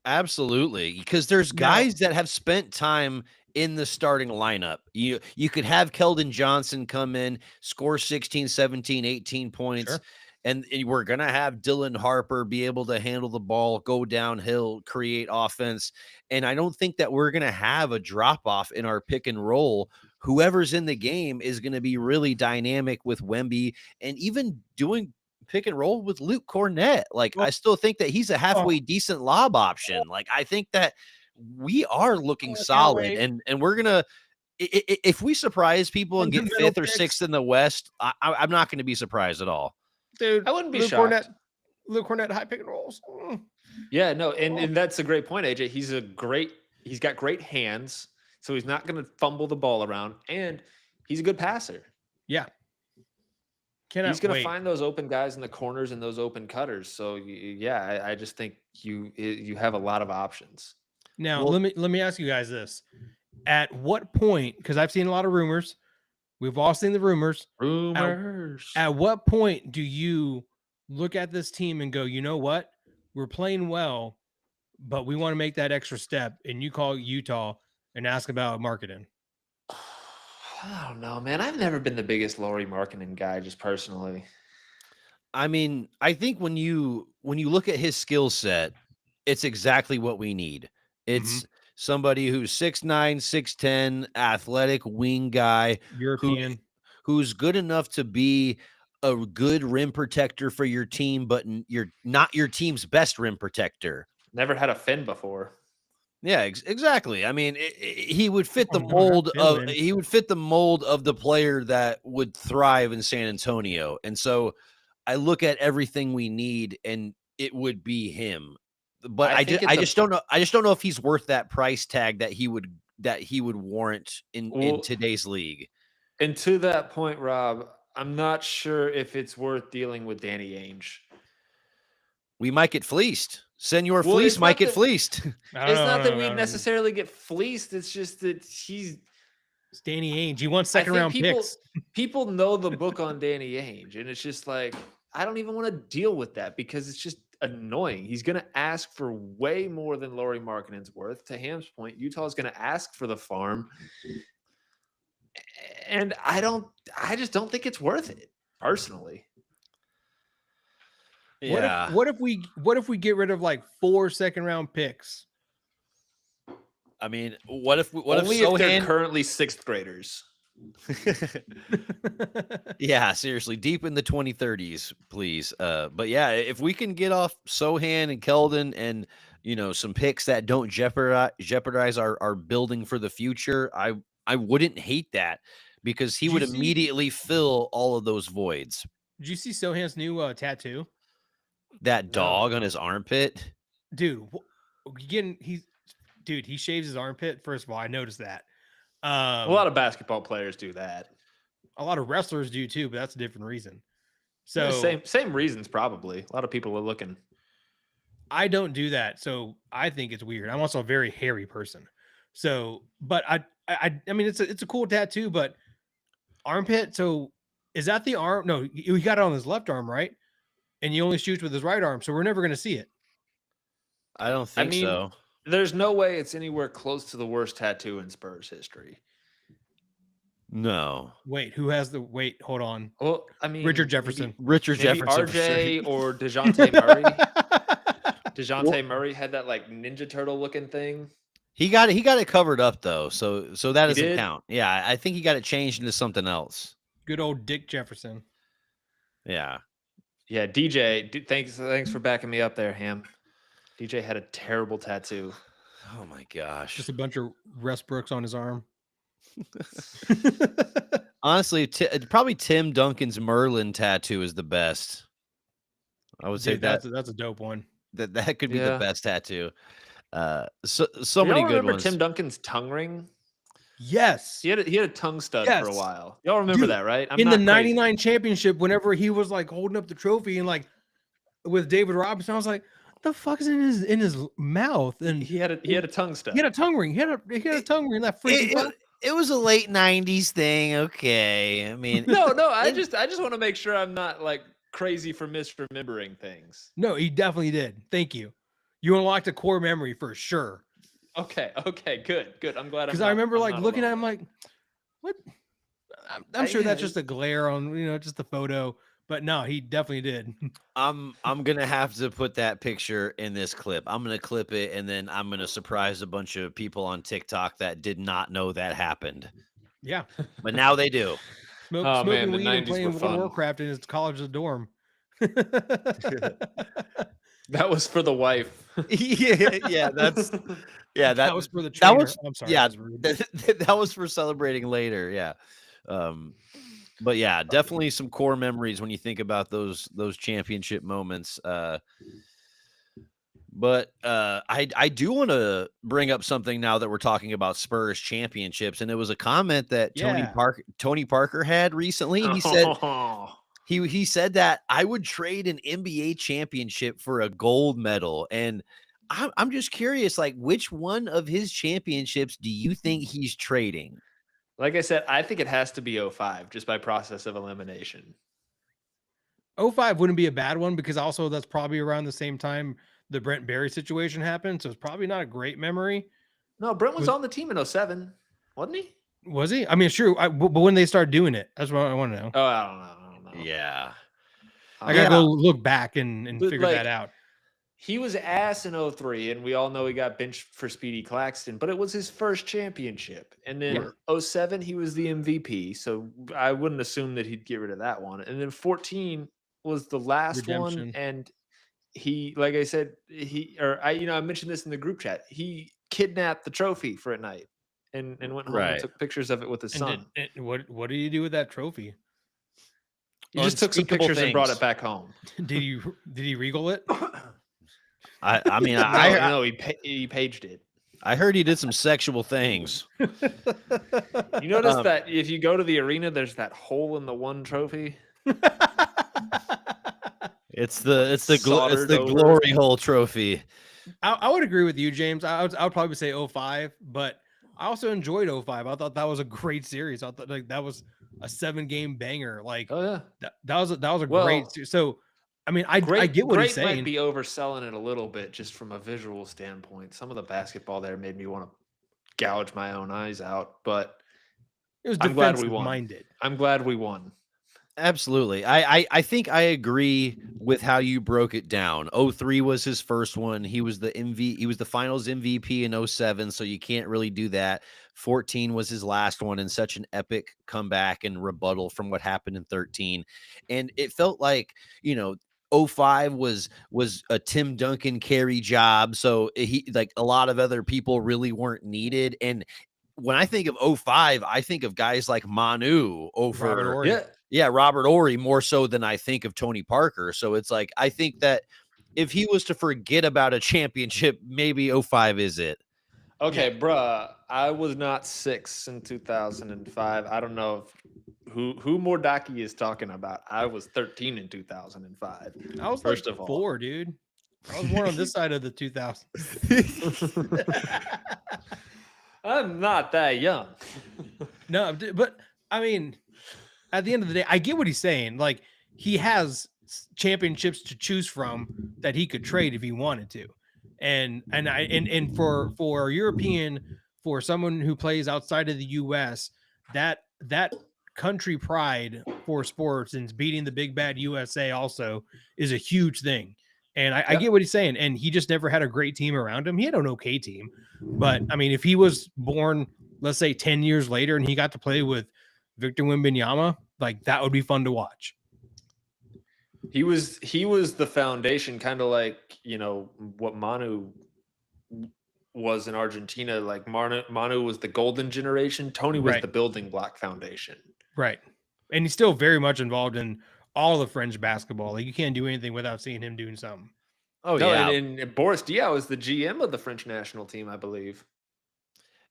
Absolutely, because there's Now- guys that have spent time in the starting lineup. You could have Keldon Johnson come in, score 16, 17, 18 points, Sure. and we're going to have Dylan Harper be able to handle the ball, go downhill, create offense. And I don't think that we're going to have a drop-off in our pick and roll. Whoever's in the game is going to be really dynamic with Wemby and even doing pick and roll with Luke Cornett. Like, I still think that he's a halfway decent lob option. Like, I think that we are looking solid, and we're gonna if we surprise people and get Fundamental fifth or picks. sixth in the West, I'm not going to be surprised at all. Dude, I wouldn't be Luke shocked. Luke Cornett high pick and rolls. Yeah, no, and that's a great point, AJ. He's got great hands, so he's not going to fumble the ball around, and he's a good passer. Yeah. He's going to wait. find those open guys in the corners and those open cutters. So yeah, I just think you have a lot of options. Now, Well- let me ask you guys this. At what point, because I've seen a lot of rumors, we've all seen the rumors. Rumors. At what point do you look at this team and go, you know what? We're playing well, but we want to make that extra step, and you call Utah and ask about marketing? I don't know, man. I've never been the biggest Lauri Markkanen guy, just personally. I mean, I think when you look at his skill set, it's exactly what we need. It's somebody who's 6'9", 6'10", athletic wing guy, European. who's good enough to be a good rim protector for your team, but you're not your team's best rim protector. Never had a fin before. Yeah, exactly. I mean, he would fit the Oh, no, mold not of Finland. he would fit the mold of the player that would thrive in San Antonio. And so I look at everything we need, and it would be him. But I just don't know. I just don't know if he's worth that price tag that he would warrant in today's league. And to that point, Rob, I'm not sure if it's worth dealing with Danny Ainge. We might get fleeced. Senor Fleece might get fleeced. It's not that we necessarily get fleeced. It's just that it's Danny Ainge. He wants second round picks. People know the book on Danny Ainge, and it's just like, I don't even want to deal with that because it's just annoying. He's going to ask for way more than Lauri Markkanen's worth. To Ham's point, Utah is going to ask for the farm. And I just don't think it's worth it, personally. Yeah. What if we get rid of like 4 second round picks? I mean, what if they're currently 6th graders? Yeah, seriously, deep in the 2030s, please. But yeah, if we can get off Sohan and Keldon and some picks that don't jeopardize our building for the future, I wouldn't hate that because he would immediately fill all of those voids. Did you see Sohan's new tattoo? That dog on his armpit, dude. He shaves his armpit. First of all, I noticed that. A lot of basketball players do that. A lot of wrestlers do too, but that's a different reason. So same reasons, probably. A lot of people are looking. I don't do that, so I think it's weird. I'm also a very hairy person. So, but I mean, it's a cool tattoo, but armpit. So, is that the arm? No, he got it on his left arm, right? And he only shoots with his right arm, so we're never going to see it. I don't think so. There's no way it's anywhere close to the worst tattoo in Spurs history. No. Wait, hold on. Well, I mean, Richard Jefferson. Richard Jefferson. RJ or DeJounte Murray. DeJounte Murray had that like Ninja Turtle looking thing. He got it covered up though, so that doesn't count. Yeah, I think he got it changed into something else. Good old Dick Jefferson. Yeah. Yeah, DJ, thanks for backing me up there, Ham. DJ had a terrible tattoo. Oh my gosh. Just a bunch of Westbrooks on his arm. Honestly, probably Tim Duncan's Merlin tattoo is the best. I would say that's a dope one. That could be the best tattoo. So many good ones. Tim Duncan's tongue ring? Yes. He had a tongue stud for a while. Y'all remember that, right? In the 99 championship, whenever he was like holding up the trophy and like with David Robinson, I was like, what the fuck is in his mouth? And he had a tongue stud. He had a tongue ring. He had a tongue ring. That freaking it was a late 90s thing. Okay. I mean, no, I just want to make sure I'm not like crazy for misremembering things. No, he definitely did. Thank you. You unlocked a core memory for sure. Okay, good. I'm glad. Because I remember like looking at him like, what? I'm sure that's just a glare on just the photo, but no, he definitely did. I'm gonna have to put that picture in this clip. I'm gonna clip it, and then I'm gonna surprise a bunch of people on TikTok that did not know that happened. Yeah, but now they do. Smoking weed and playing World of Warcraft in his college's dorm. That was for the wife. That was for the trainer. I'm sorry. Yeah, that was for celebrating later. Yeah. But yeah, definitely some core memories when you think about those championship moments. But I do want to bring up something now that we're talking about Spurs championships, and it was a comment that Tony Parker had recently. He said He said that I would trade an NBA championship for a gold medal, and I'm just curious, like, which one of his championships do you think he's trading? Like I said, I think it has to be 05 just by process of elimination. 05 wouldn't be a bad one because also that's probably around the same time the Brent Berry situation happened. So it's probably not a great memory. No, Brent was on the team in 07, wasn't he? Was he? I mean, sure. But when they start doing it, that's what I want to know. Oh, I don't know. Yeah. I gotta go look back and But, figure that like, out. He was ass in 03, and we all know he got benched for Speedy Claxton, but it was his first championship. And then 07, he was the MVP, so I wouldn't assume that he'd get rid of that one. And then 14 was the last one, and he, like I said, I mentioned this in the group chat. He kidnapped the trophy for a night and went home and took pictures of it with his son. What did he do with that trophy? He just took some pictures and brought it back home. Did he regal it? I mean, no, he paged it. I heard he did some sexual things. You notice that if you go to the arena, there's that hole in the one trophy. It's the glory hole trophy. I would agree with you, James. I would probably say 05, but I also enjoyed 05. I thought that was a great series. I thought like that was a 7-game banger. Like, oh yeah, that was a great series. So, I mean, I get what he's saying. Might be overselling it a little bit just from a visual standpoint. Some of the basketball there made me want to gouge my own eyes out, but it was defensive minded. I'm glad we won. Absolutely. I think I agree with how you broke it down. 03 was his first one. He was the finals MVP in 07, so you can't really do that. 14 was his last one, and such an epic comeback and rebuttal from what happened in 13. And it felt like, 05 was a Tim Duncan carry job, so he, like, a lot of other people really weren't needed. And when I think of 05, I think of guys like Manu over Robert Horry. Yeah, Robert Horry more so than I think of Tony Parker. So it's like, I think that if he was to forget about a championship, maybe 05 is it. Okay, bruh, I was not 6 in 2005. I don't know who Mordaki is talking about. I was 13 in 2005. I was first like of all 4, dude. I was more on this side of the 2000s. I'm not that young. No, but I mean, at the end of the day, I get what he's saying. Like, he has championships to choose from that he could trade if he wanted to. And for European, for someone who plays outside of the US, that country pride for sports and beating the big bad USA also is a huge thing. And I get what he's saying. And he just never had a great team around him. He had an okay team. But I mean, if he was born, let's say 10 years later, and he got to play with Victor Wembanyama, like, that would be fun to watch. He was the foundation, kind of like, what Manu was in Argentina. Like, Manu was the golden generation. Tony was the building block foundation. Right. And he's still very much involved in all of French basketball. Like, you can't do anything without seeing him doing something. Oh, no, yeah. And Boris Diaw is the GM of the French national team, I believe.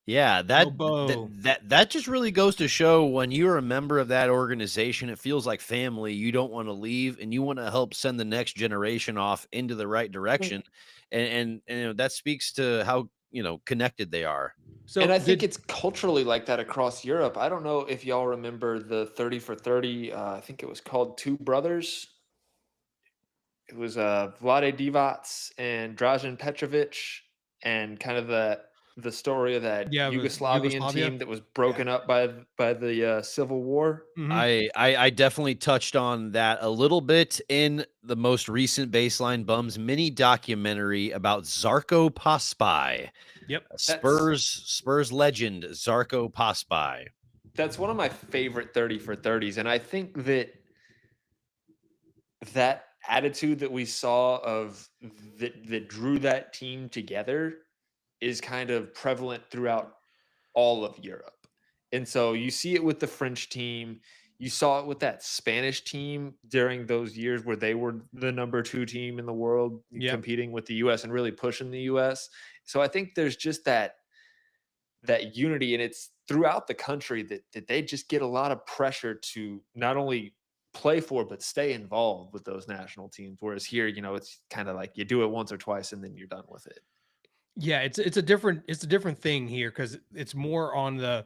Yeah, that just really goes to show, when you're a member of that organization, it feels like family. You don't want to leave, and you want to help send the next generation off into the right direction. And that speaks to how, connected they are. So, and I think it's culturally like that across Europe. I don't know if y'all remember the 30 for 30. I think it was called Two Brothers. It was Vlade Divac and Dražen Petrovic, and kind of the story of that Yugoslavian team that was broken up by the Civil War. Mm-hmm. I definitely touched on that a little bit in the most recent Baseline Bums mini documentary about Žarko Paspaj. Yep. Spurs legend Žarko Paspaj. That's one of my favorite 30 for 30s. And I think that attitude that we saw of that drew that team together is kind of prevalent throughout all of Europe. And so you see it with the French team. You saw it with that Spanish team during those years where they were the number 2 team in the world, competing with the US and really pushing the US. So I think there's just that unity, and it's throughout the country that they just get a lot of pressure to not only play for, but stay involved with those national teams. Whereas here, it's kind of like you do it once or twice and then you're done with it. Yeah, it's a different thing here because it's more on the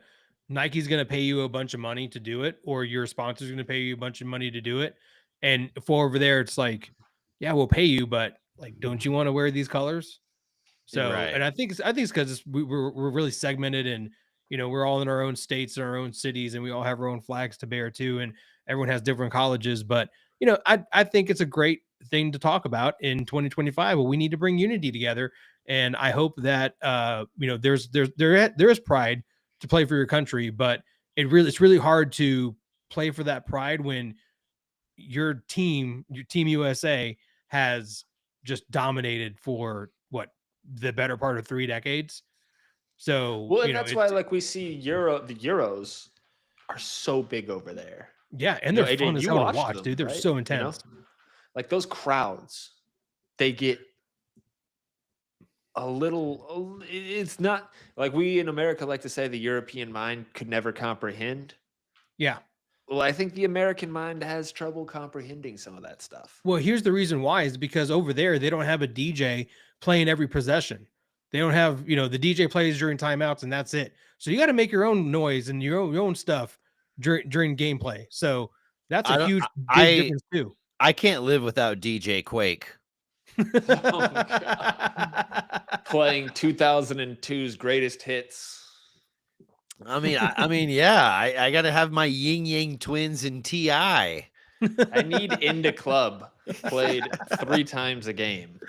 Nike's going to pay you a bunch of money to do it, or your sponsor's going to pay you a bunch of money to do it. And for over there, it's like, yeah, we'll pay you, but like, don't you want to wear these colors? So, Right. and I think it's because we're really segmented, and we're all in our own states and our own cities, and we all have our own flags to bear too, and everyone has different colleges. But I think it's a great thing to talk about in 2025. But we need to bring unity together, and I hope that there is pride to play for your country, but it's really hard to play for that pride when your team USA has just dominated for what, the better part of 3 decades. So, Well, and that's why like we see the Euros are so big over there. yeah, and they're fun as you hell to watched watch, them, dude. They're right? so intense. Like those crowds, they get a little. It's not like we in America like to say the European mind could never comprehend. Yeah. Well, I think the American mind has trouble comprehending some of that stuff. Well, here's the reason why is because over there they don't have a DJ playing every possession. They don't have, the DJ plays during timeouts and that's it. So you got to make your own noise and your own stuff during gameplay. So that's a huge big difference too. I can't live without DJ Quake. Playing 2002's greatest hits. I mean, yeah, I got to have my Yin Yang Twins and Ti. I need Into Club played 3 times a game.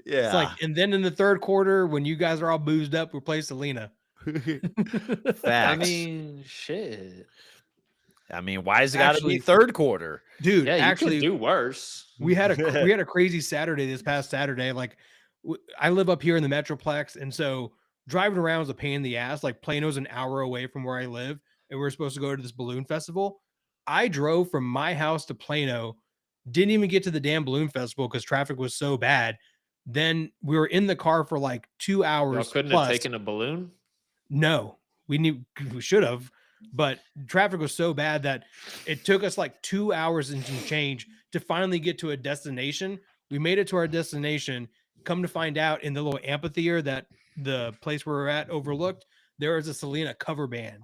Yeah. It's like, and then in the third quarter, when you guys are all boozed up, we play Selena. Facts. I mean, shit. I mean, why has it got to be third quarter, dude? Yeah, actually, you could do worse. We had a crazy Saturday this past Saturday. Like, I live up here in the Metroplex, and so driving around is a pain in the ass. Like, Plano's an hour away from where I live, and we're supposed to go to this balloon festival. I drove from my house to Plano, didn't even get to the damn balloon festival because traffic was so bad. Then we were in the car for like 2 hours. Y'all couldn't have taken a balloon? No, we should have, but traffic was so bad that it took us like 2 hours and some change to finally get to a destination. We made it to our destination. Come to find out, in the little amphitheater that the place where we're at overlooked, there was a Selena cover band.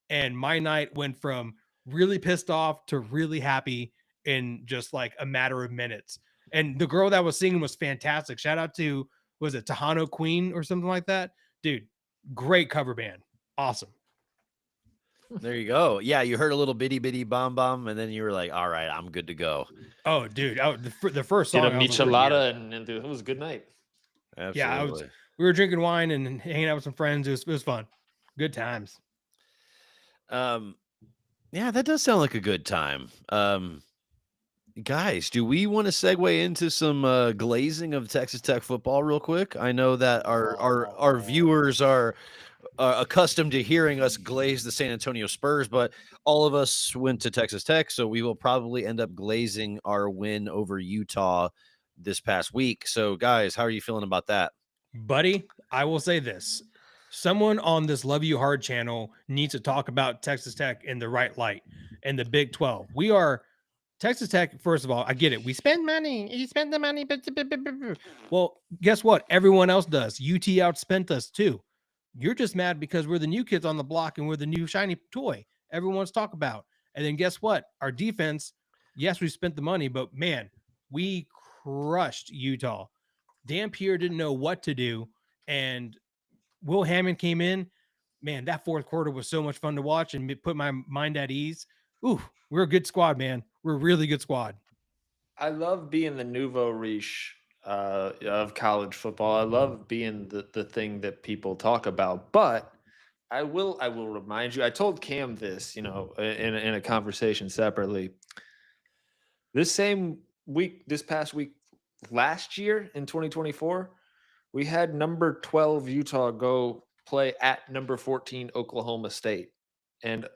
And my night went from really pissed off to really happy in just like a matter of minutes. And the girl that was singing was fantastic. Shout out to, was it Tejano Queen or something like that? Dude, great cover band. Awesome. There you go. Yeah, you heard a little bitty bitty bomb bomb, and then you were like, "All right, I'm good to go." Oh, dude, the first song. Did a michelada, and it was a good night. Absolutely. Yeah, we were drinking wine and hanging out with some friends. It was fun. Good times. Yeah, that does sound like a good time. Guys, do we want to segue into some glazing of Texas Tech football real quick? I know that our viewers are accustomed to hearing us glaze the San Antonio Spurs, but all of us went to Texas Tech, so we will probably end up glazing our win over Utah this past week. So, guys, how are you feeling about that? Buddy, I will say this. Someone on this Love You Hard channel needs to talk about Texas Tech in the right light and the Big 12. We are Texas Tech. First of all, I get it. We spend money. You spend the money. Well, guess what? Everyone else does. UT outspent us too. You're just mad because we're the new kids on the block and we're the new shiny toy everyone's talk about. And then guess what? Our defense, yes, we spent the money, but man, we crushed Utah. Dan Pierre didn't know what to do. And Will Hammond came in. Man, that fourth quarter was so much fun to watch and put my mind at ease. Ooh, we're a good squad, man. We're a really good squad. I love being the nouveau riche of college football. I love being the thing that people talk about. But I will remind you. I told Cam this, in a conversation separately. This past week, last year in 2024, we had number 12 Utah go play at number 14 Oklahoma State, and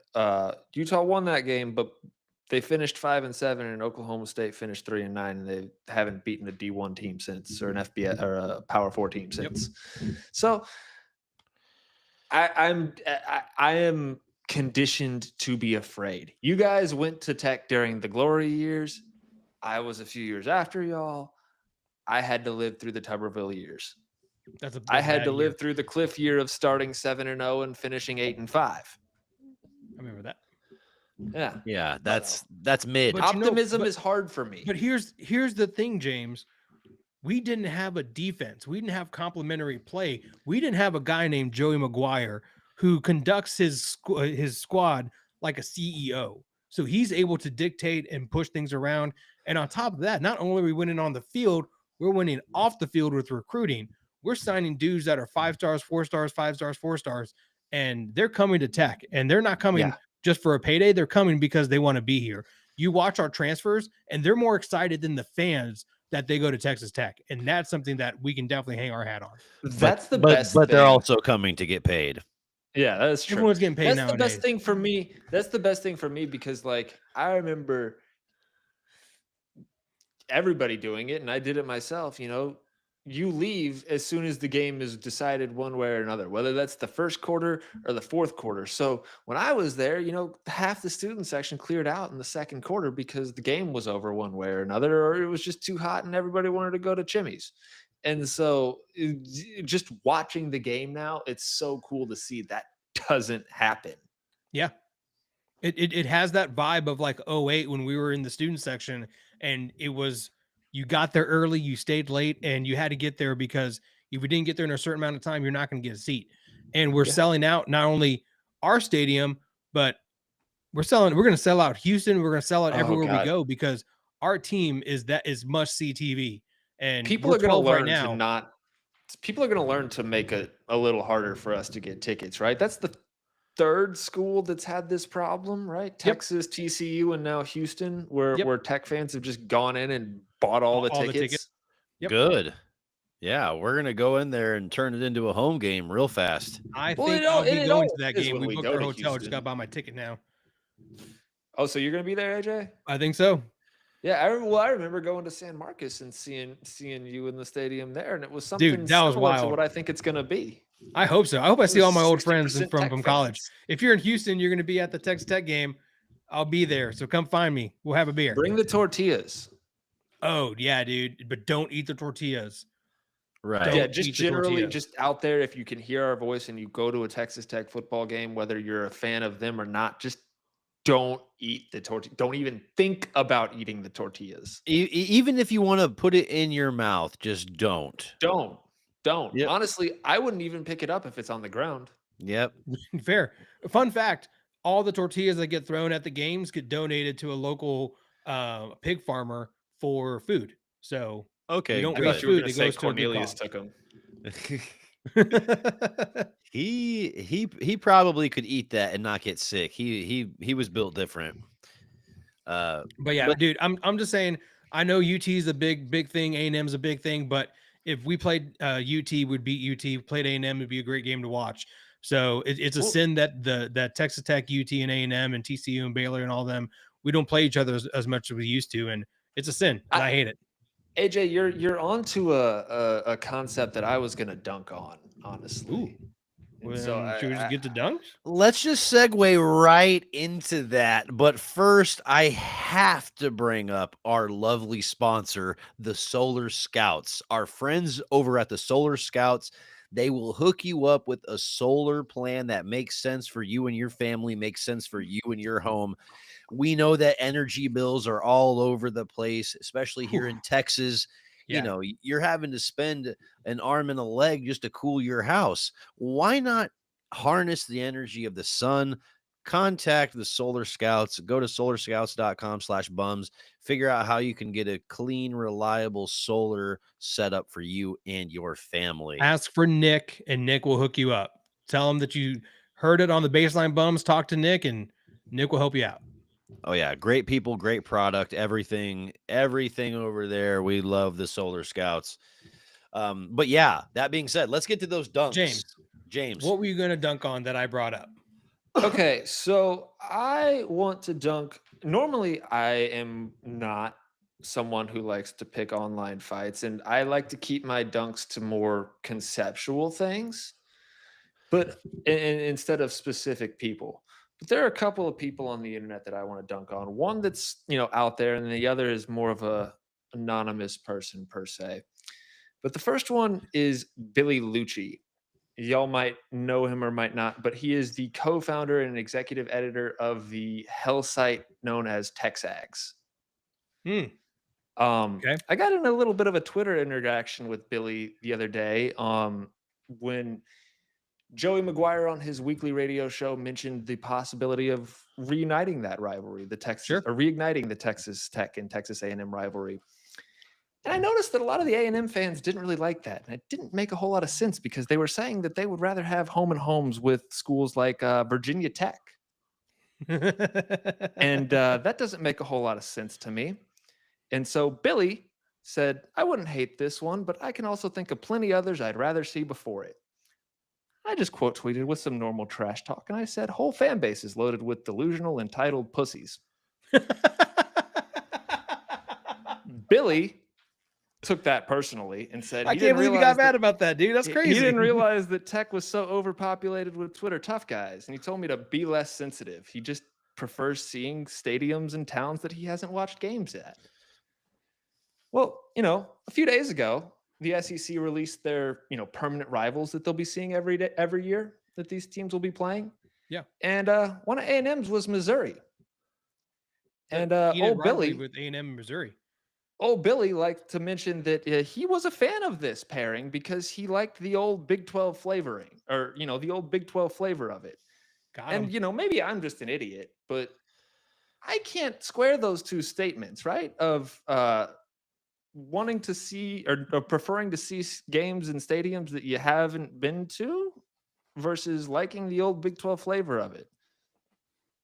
Utah won that game, but they finished 5-7, and Oklahoma State finished 3-9, and they haven't beaten a D1 team since, or an FBS or a Power 4 team since. Yep. So I am conditioned to be afraid. You guys went to Tech during the glory years. I was a few years after y'all. I had to live through the Tuberville years. I had to live through the Cliff year of starting 7-0 and finishing 8-5. I remember that. Yeah, that's mid. But optimism is hard for me. But here's the thing, James. We didn't have a defense. We didn't have complementary play. We didn't have a guy named Joey Maguire who conducts his squad like a CEO. So he's able to dictate and push things around. And on top of that, not only are we winning on the field, we're winning off the field with recruiting. We're signing dudes that are 5 stars, 4 stars, 5 stars, 4 stars, and they're coming to Tech. And they're not coming just for a payday. They're coming because they want to be here. You watch our transfers, and they're more excited than the fans that they go to Texas Tech. And that's something that we can definitely hang our hat on. That's the best But thing. they're also coming to get paid. Yeah, that's true. Everyone's getting paid That's nowadays. the best thing for me. That's the best thing for me because, like, I remember everybody doing it, and I did it myself. You know, you leave as soon as the game is decided one way or another, whether that's the first quarter or the fourth quarter. So when I was there, you know, half the student section cleared out in the second quarter because the game was over one way or another, or it was just too hot and everybody wanted to go to Chimmy's. And so just watching the game now, it's so cool to see that doesn't happen. Yeah. It has that vibe of like 08 when we were in the student section, and it was, you got there early, you stayed late, and you had to get there because if you didn't get there in a certain amount of time, you're not going to get a seat. And we're selling out not only our stadium, but we're going to sell out Houston. We're going to sell out everywhere we go because our team is must see TV. And people are going to learn people are going to learn to make it a little harder for us to get tickets, right? That's the third school that's had this problem, right? Texas, TCU, and now Houston, where Tech fans have just gone in and bought all the tickets. Good. Yeah, we're going to go in there and turn it into a home game real fast. I think I'll be going to that game. We booked our hotel. Just got to buy my ticket now. Oh, so you're going to be there, AJ? I think so. Yeah, I remember going to San Marcos and seeing you in the stadium there, and it was something Dude, that was wild. To what I think it's going to be. I hope so. I hope I see all my old friends from college. If you're in Houston, you're going to be at the Texas Tech game. I'll be there, so come find me. We'll have a beer. Bring the tortillas. Oh yeah, dude, but don't eat the tortillas. Right. Yeah, just generally, just out there, if you can hear our voice and you go to a Texas Tech football game, whether you're a fan of them or not, just don't eat the tortilla. Don't even think about eating the tortillas. Even if you want to put it in your mouth, just don't. Don't. Yep. Honestly, I wouldn't even pick it up if it's on the ground. Yep. Fair. Fun fact, all the tortillas that get thrown at the games get donated to a local pig farmer for food. So okay, we don't waste food. It goes to Cornelius took them. He probably could eat that and not get sick. He was built different. But yeah, dude, I'm just saying, I know UT is a big thing, A&M is a big thing, but if we played UT, would beat UT. Played A&M, would be a great game to watch. So it's a sin that that Texas Tech, UT, and A&M, and TCU and Baylor and all them, we don't play each other as much as we used to, and it's a sin. And I hate it. AJ, you're onto a concept that I was gonna dunk on, honestly. Ooh. Well, so should we just get to dunks? Let's just segue right into that. But first, I have to bring up our lovely sponsor, the Solar Scouts. Our friends over at the Solar Scouts, they will hook you up with a solar plan that makes sense for you and your family, makes sense for you and your home. We know that energy bills are all over the place, especially here in Texas. Yeah. You know, you're having to spend an arm and a leg just to cool your house. Why not harness the energy of the sun? Contact the Solar Scouts. Go to solarscouts.com/bums. Figure out how you can get a clean, reliable solar setup for you and your family. Ask for Nick, and Nick will hook you up. Tell him that you heard it on the Baseline Bums. Talk to Nick, and Nick will help you out. Oh yeah, great people, great product, everything over there. We love the Solar Scouts. But yeah, that being said, let's get to those dunks. James, what were you going to dunk on that I brought up? Okay, so I want to dunk. Normally, I am not someone who likes to pick online fights, and I like to keep my dunks to more conceptual things, but instead of specific people. But there are a couple of people on the internet that I want to dunk on. One that's, out there, and the other is more of a anonymous person per se. But the first one is Billy Lucci. Y'all might know him or might not, but he is the co-founder and executive editor of the hell site known as Texags. Okay. I got in a little bit of a Twitter interaction with Billy the other day when Joey Maguire on his weekly radio show mentioned the possibility of reuniting that rivalry, reigniting the Texas Tech and Texas A&M rivalry. And I noticed that a lot of the A&M fans didn't really like that. And it didn't make a whole lot of sense because they were saying that they would rather have home and homes with schools like Virginia Tech. And that doesn't make a whole lot of sense to me. And so Billy said, I wouldn't hate this one, but I can also think of plenty others I'd rather see before it. I just quote tweeted with some normal trash talk, and I said, whole fan base is loaded with delusional, entitled pussies. Billy took that personally and said, I can't believe you got mad about that, dude. That's crazy. He didn't realize that Tech was so overpopulated with Twitter tough guys. And he told me to be less sensitive. He just prefers seeing stadiums and towns that he hasn't watched games at. Well, a few days ago, the SEC released their, permanent rivals that they'll be seeing every year that these teams will be playing. Yeah. And one of A&M's was Missouri. And old Billy with A&M Missouri. Old Billy liked to mention that he was a fan of this pairing because he liked the old Big 12 flavoring, or the old Big 12 flavor of it. And maybe I'm just an idiot, but I can't square those two statements, right? Of wanting to see or preferring to see games in stadiums that you haven't been to versus liking the old Big 12 flavor of it.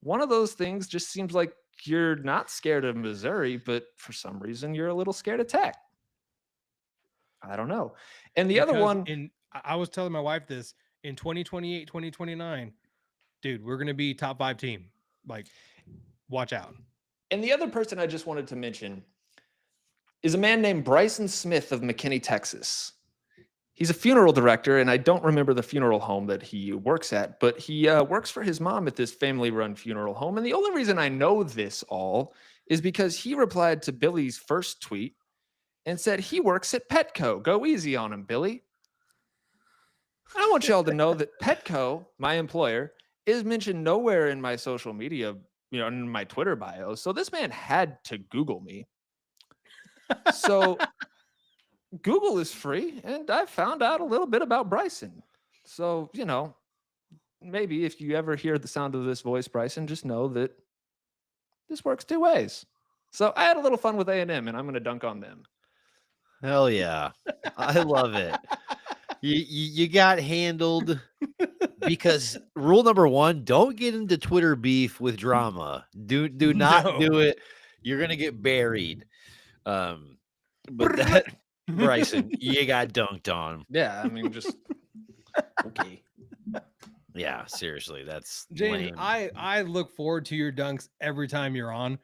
One of those things just seems like you're not scared of Missouri, but for some reason you're a little scared of Tech. I don't know. And the other one, I was telling my wife this, in 2028, 2029, dude, we're going to be top 5 team. Like, watch out. And the other person I just wanted to mention is a man named Bryson Smith of McKinney, Texas. He's a funeral director, and I don't remember the funeral home that he works at, but he works for his mom at this family-run funeral home. And the only reason I know this all is because he replied to Billy's first tweet and said he works at Petco. Go easy on him, Billy. I want y'all to know that Petco, my employer, is mentioned nowhere in my social media, in my Twitter bio. So this man had to Google me. So Google is free, and I found out a little bit about Bryson. So, maybe if you ever hear the sound of this voice, Bryson, just know that this works two ways. So I had a little fun with A&M, and I'm going to dunk on them. Hell yeah. I love it. You got handled because rule number 1, don't get into Twitter beef with drama. Do not do it. You're going to get buried. But that... Bryson, you got dunked on. Yeah, I mean, just okay. Yeah, seriously, that's James. lame. I look forward to your dunks every time you're on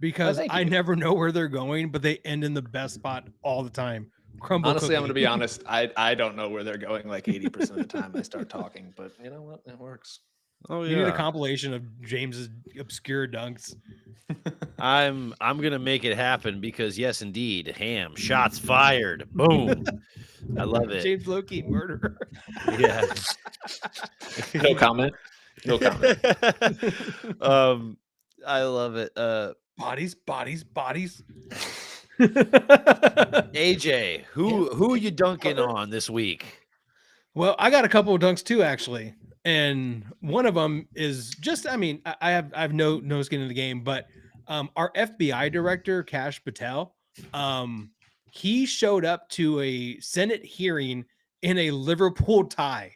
because I never know where they're going, but they end in the best spot all the time. Crumble Honestly, cookie. I'm going to be honest. I don't know where they're going like 80% of the time I start talking, but you know what? It works. Oh, yeah. You need a compilation of James's obscure dunks. I'm gonna make it happen because yes, indeed, Ham shots fired. Boom. I love it. James Loki murderer. Yeah. No comment. No comment. I love it. Bodies. AJ, who are you dunking on this week? Well, I got a couple of dunks too, actually. And one of them is just, I have no skin in the game, but our FBI director, Kash Patel, he showed up to a Senate hearing in a Liverpool tie.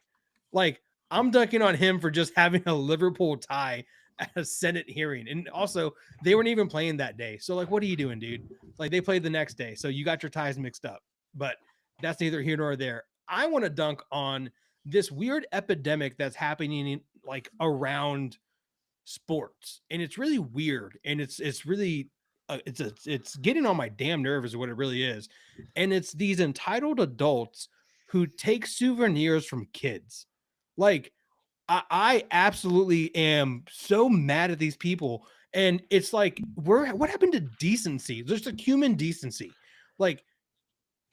Like, I'm dunking on him for just having a Liverpool tie at a Senate hearing. And also, they weren't even playing that day. So, like, what are you doing, dude? Like, they played the next day. So you got your ties mixed up. But that's neither here nor there. I want to dunk on this weird epidemic that's happening like around sports, and it's really weird, and it's really it's getting on my damn nerves is what it really is. And it's these entitled adults who take souvenirs from kids. Like, I absolutely am so mad at these people. And it's like, what happened to decency? There's a human decency. Like,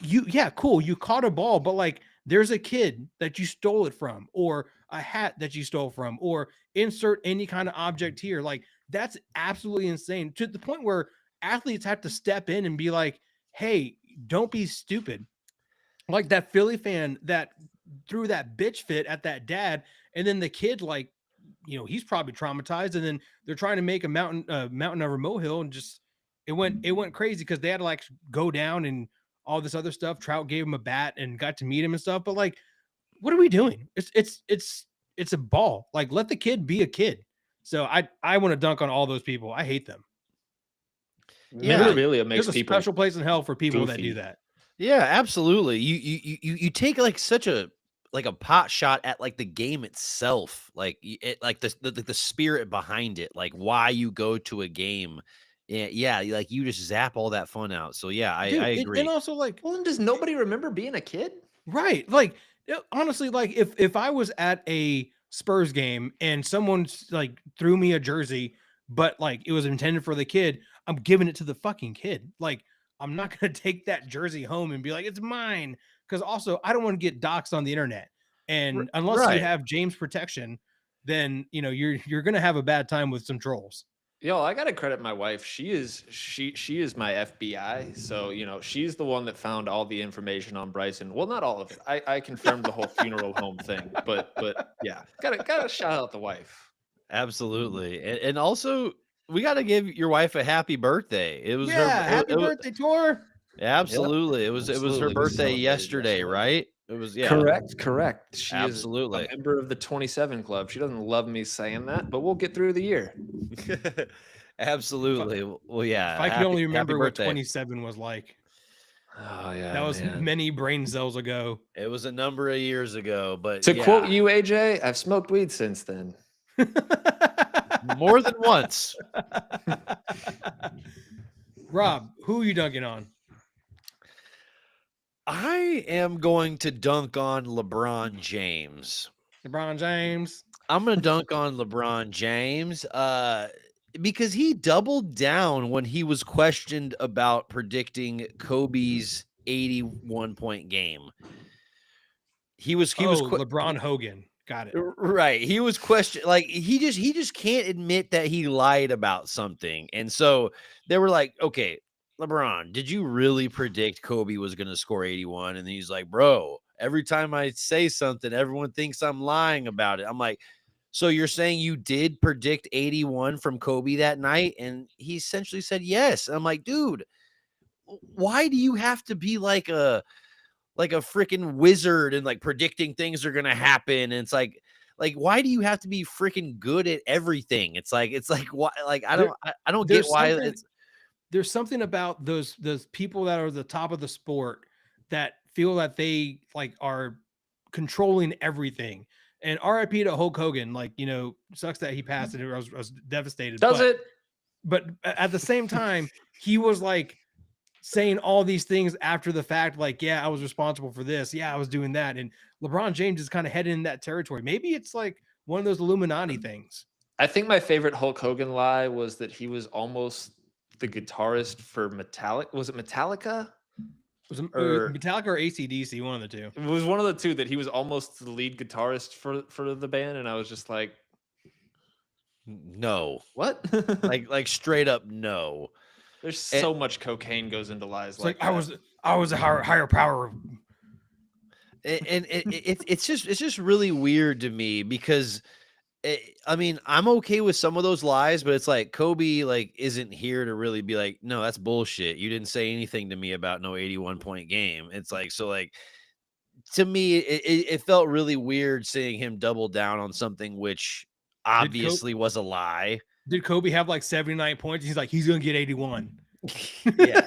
yeah, cool. You caught a ball, but like, there's a kid that you stole it from, or a hat that you stole from, or insert any kind of object here. Like, that's absolutely insane, to the point where athletes have to step in and be like, hey, don't be stupid. Like that Philly fan that threw that bitch fit at that dad, and then the kid, like, he's probably traumatized, and then they're trying to make a mountain over molehill, and just it went crazy because they had to like go down and all this other stuff. Trout gave him a bat and got to meet him and stuff, but like, what are we doing? It's a ball. Like, let the kid be a kid. So I want to dunk on all those people. I hate them. Yeah. Memorabilia makes There's a people special place in hell for people that goofy. do that. Yeah, absolutely. You take like such a like a pot shot at like the game itself, like like the spirit behind it, like why you go to a game. Yeah, like you just zap all that fun out. So yeah, I Dude, agree. and also, like, Well, then does nobody remember being a kid? right, like, honestly, like, if I was at a Spurs game and someone like threw me a jersey, but like it was intended for the kid, I'm giving it to the fucking kid. Like, I'm not gonna take that jersey home and be like, it's mine. Because also, I don't want to get doxxed on the internet. And unless you right. have James protection, then you're gonna have a bad time with some trolls. Yo, I gotta credit my wife. She is my FBI. So she's the one that found all the information on Bryson. Well, not all of it. I confirmed the whole funeral home thing, but yeah, gotta shout out the wife. Absolutely. And also we got to give your wife a happy birthday. It was her Yeah, happy birthday, Tor. absolutely. It was her Absolutely. We birthday celebrated yesterday, right? It was Correct. She Absolutely. is a member of the 27 club. She doesn't love me saying that, but we'll get through the year. Absolutely. Well, yeah. If I could only remember what birthday. 27 was like. Oh yeah, That was man. many brain cells ago. It was a number of years ago, but To yeah, quote you, AJ, I've smoked weed since then. more than once. Rob, who are you dunking on? I am going to dunk on LeBron James. LeBron James. I'm going to dunk on LeBron James because he doubled down when he was questioned about predicting Kobe's 81-point game. He was LeBron Hogan. Got it. Right. He was questioned, like he just can't admit that he lied about something. And so they were like, okay, LeBron, did you really predict Kobe was going to score 81? And he's like, bro, every time I say something, everyone thinks I'm lying about it. I'm like, so you're saying you did predict 81 from Kobe that night? And he essentially said yes. And I'm like, dude, why do you have to be like a freaking wizard and like predicting things are gonna happen? And it's like why do you have to be freaking good at everything? It's like why, like I don't get why it's there's something about those people that are the top of the sport that feel that they like are controlling everything. And RIP to Hulk Hogan. Like, sucks that he passed, and I was devastated. But at the same time, he was like saying all these things after the fact, like, yeah, I was responsible for this. Yeah, I was doing that. And LeBron James is kind of headed in that territory. Maybe it's like one of those Illuminati things. I think my favorite Hulk Hogan lie was that he was almost the guitarist for Metallica. Was it Metallica? Was it Metallica or AC/DC? One of the two. It was one of the two, that he was almost the lead guitarist for the band, and I was just like, no. What? like straight up no. There's so much cocaine goes into lies like that. I was a higher power. And it's just really weird to me because I mean, I'm okay with some of those lies, but it's like Kobe like isn't here to really be like, no, that's bullshit. You didn't say anything to me about no 81-point game. It's like, so like to me, it felt really weird seeing him double down on something which obviously was a lie. Did Kobe have like 79 points? He's like, he's gonna get 81. Yeah.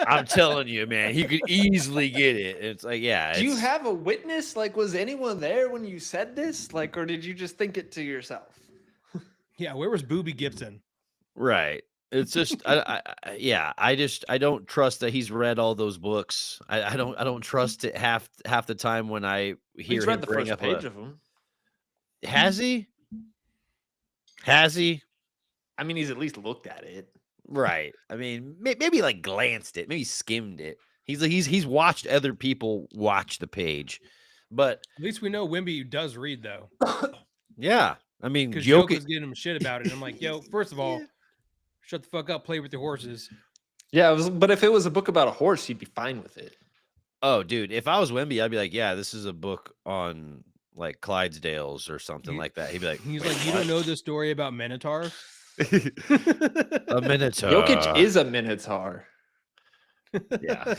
I'm telling you, man, he could easily get it. It's like, yeah. Do you have a witness? Like, was anyone there when you said this? Like, or did you just think it to yourself? Yeah, where was Booby Gibson? Right. It's just, I don't trust that he's read all those books. I don't trust it half the time when I hear He's him read the bring first up page of them. Has he? Has he? I mean, he's at least looked at it. Right. I mean, maybe like glanced it, maybe skimmed it. He's watched other people watch the page, but At least we know Wemby does read though, yeah, I mean, because Joke Jokic. was getting him shit about it. And I'm like, yo, first of all, shut the fuck up, play with your horses. Yeah, but if it was a book about a horse, he'd be fine with it. Oh, dude, if I was Wemby, I'd be like, yeah, this is a book on like Clydesdales or something like that. He'd be like, He's like, you don't know the story about Minotaurs? a Minotaur. Jokic is a Minotaur. Yeah.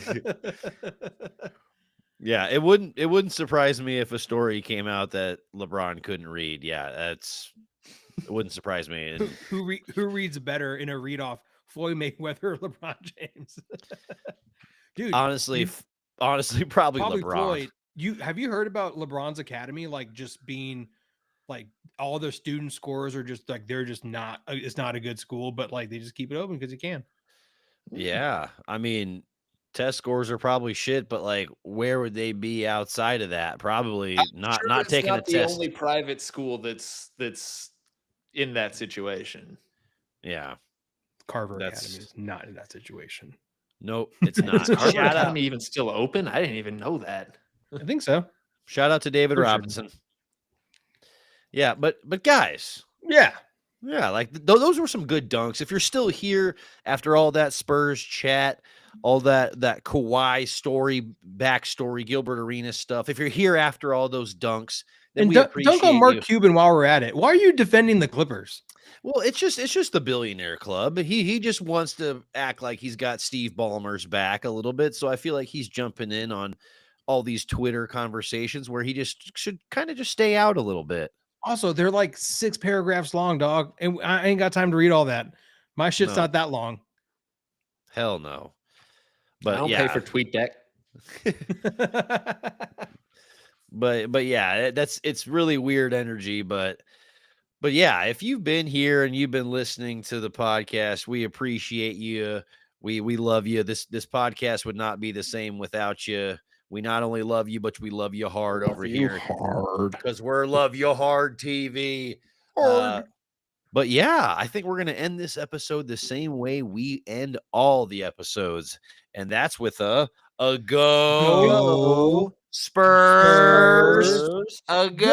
Yeah, it wouldn't surprise me if a story came out that LeBron couldn't read. Yeah, it wouldn't surprise me. And Who reads better in a read off, Floyd Mayweather or LeBron James? Dude, honestly, probably LeBron. Floyd. Have you heard about LeBron's academy? Like just being like all their student scores are just like they're just not. It's not a good school, but like they just keep it open because you can. Yeah, I mean, test scores are probably shit, but like, where would they be outside of that? Probably not taking a test. The only private school that's in that situation. Yeah, Carver Academy is not in that situation. Nope, it's not. Carver Academy even still open? I didn't even know that. I think so. Shout out to David Robinson. Sure. Yeah, but guys, yeah, like those were some good dunks. If you're still here after all that Spurs chat, all that Kawhi story, backstory, Gilbert Arenas stuff, if you're here after all those dunks, then and we appreciate dunk on Mark Cuban while we're at it. Why are you defending the Clippers? Well, it's just the billionaire club. He just wants to act like he's got Steve Ballmer's back a little bit. So I feel like he's jumping in on all these Twitter conversations where he just should kind of just stay out a little bit. Also, they're like 6 paragraphs long, dog. And I ain't got time to read all that. My shit's not that long. Hell no. But I don't pay for TweetDeck. but yeah, it's really weird energy, but yeah, if you've been here and you've been listening to the podcast, we appreciate you. We love you. This podcast would not be the same without you. We not only love you, but we love you hard over here. Hard. Because we're Love You Hard TV. But yeah, I think we're going to end this episode the same way we end all the episodes. And that's with a go Spurs. A go.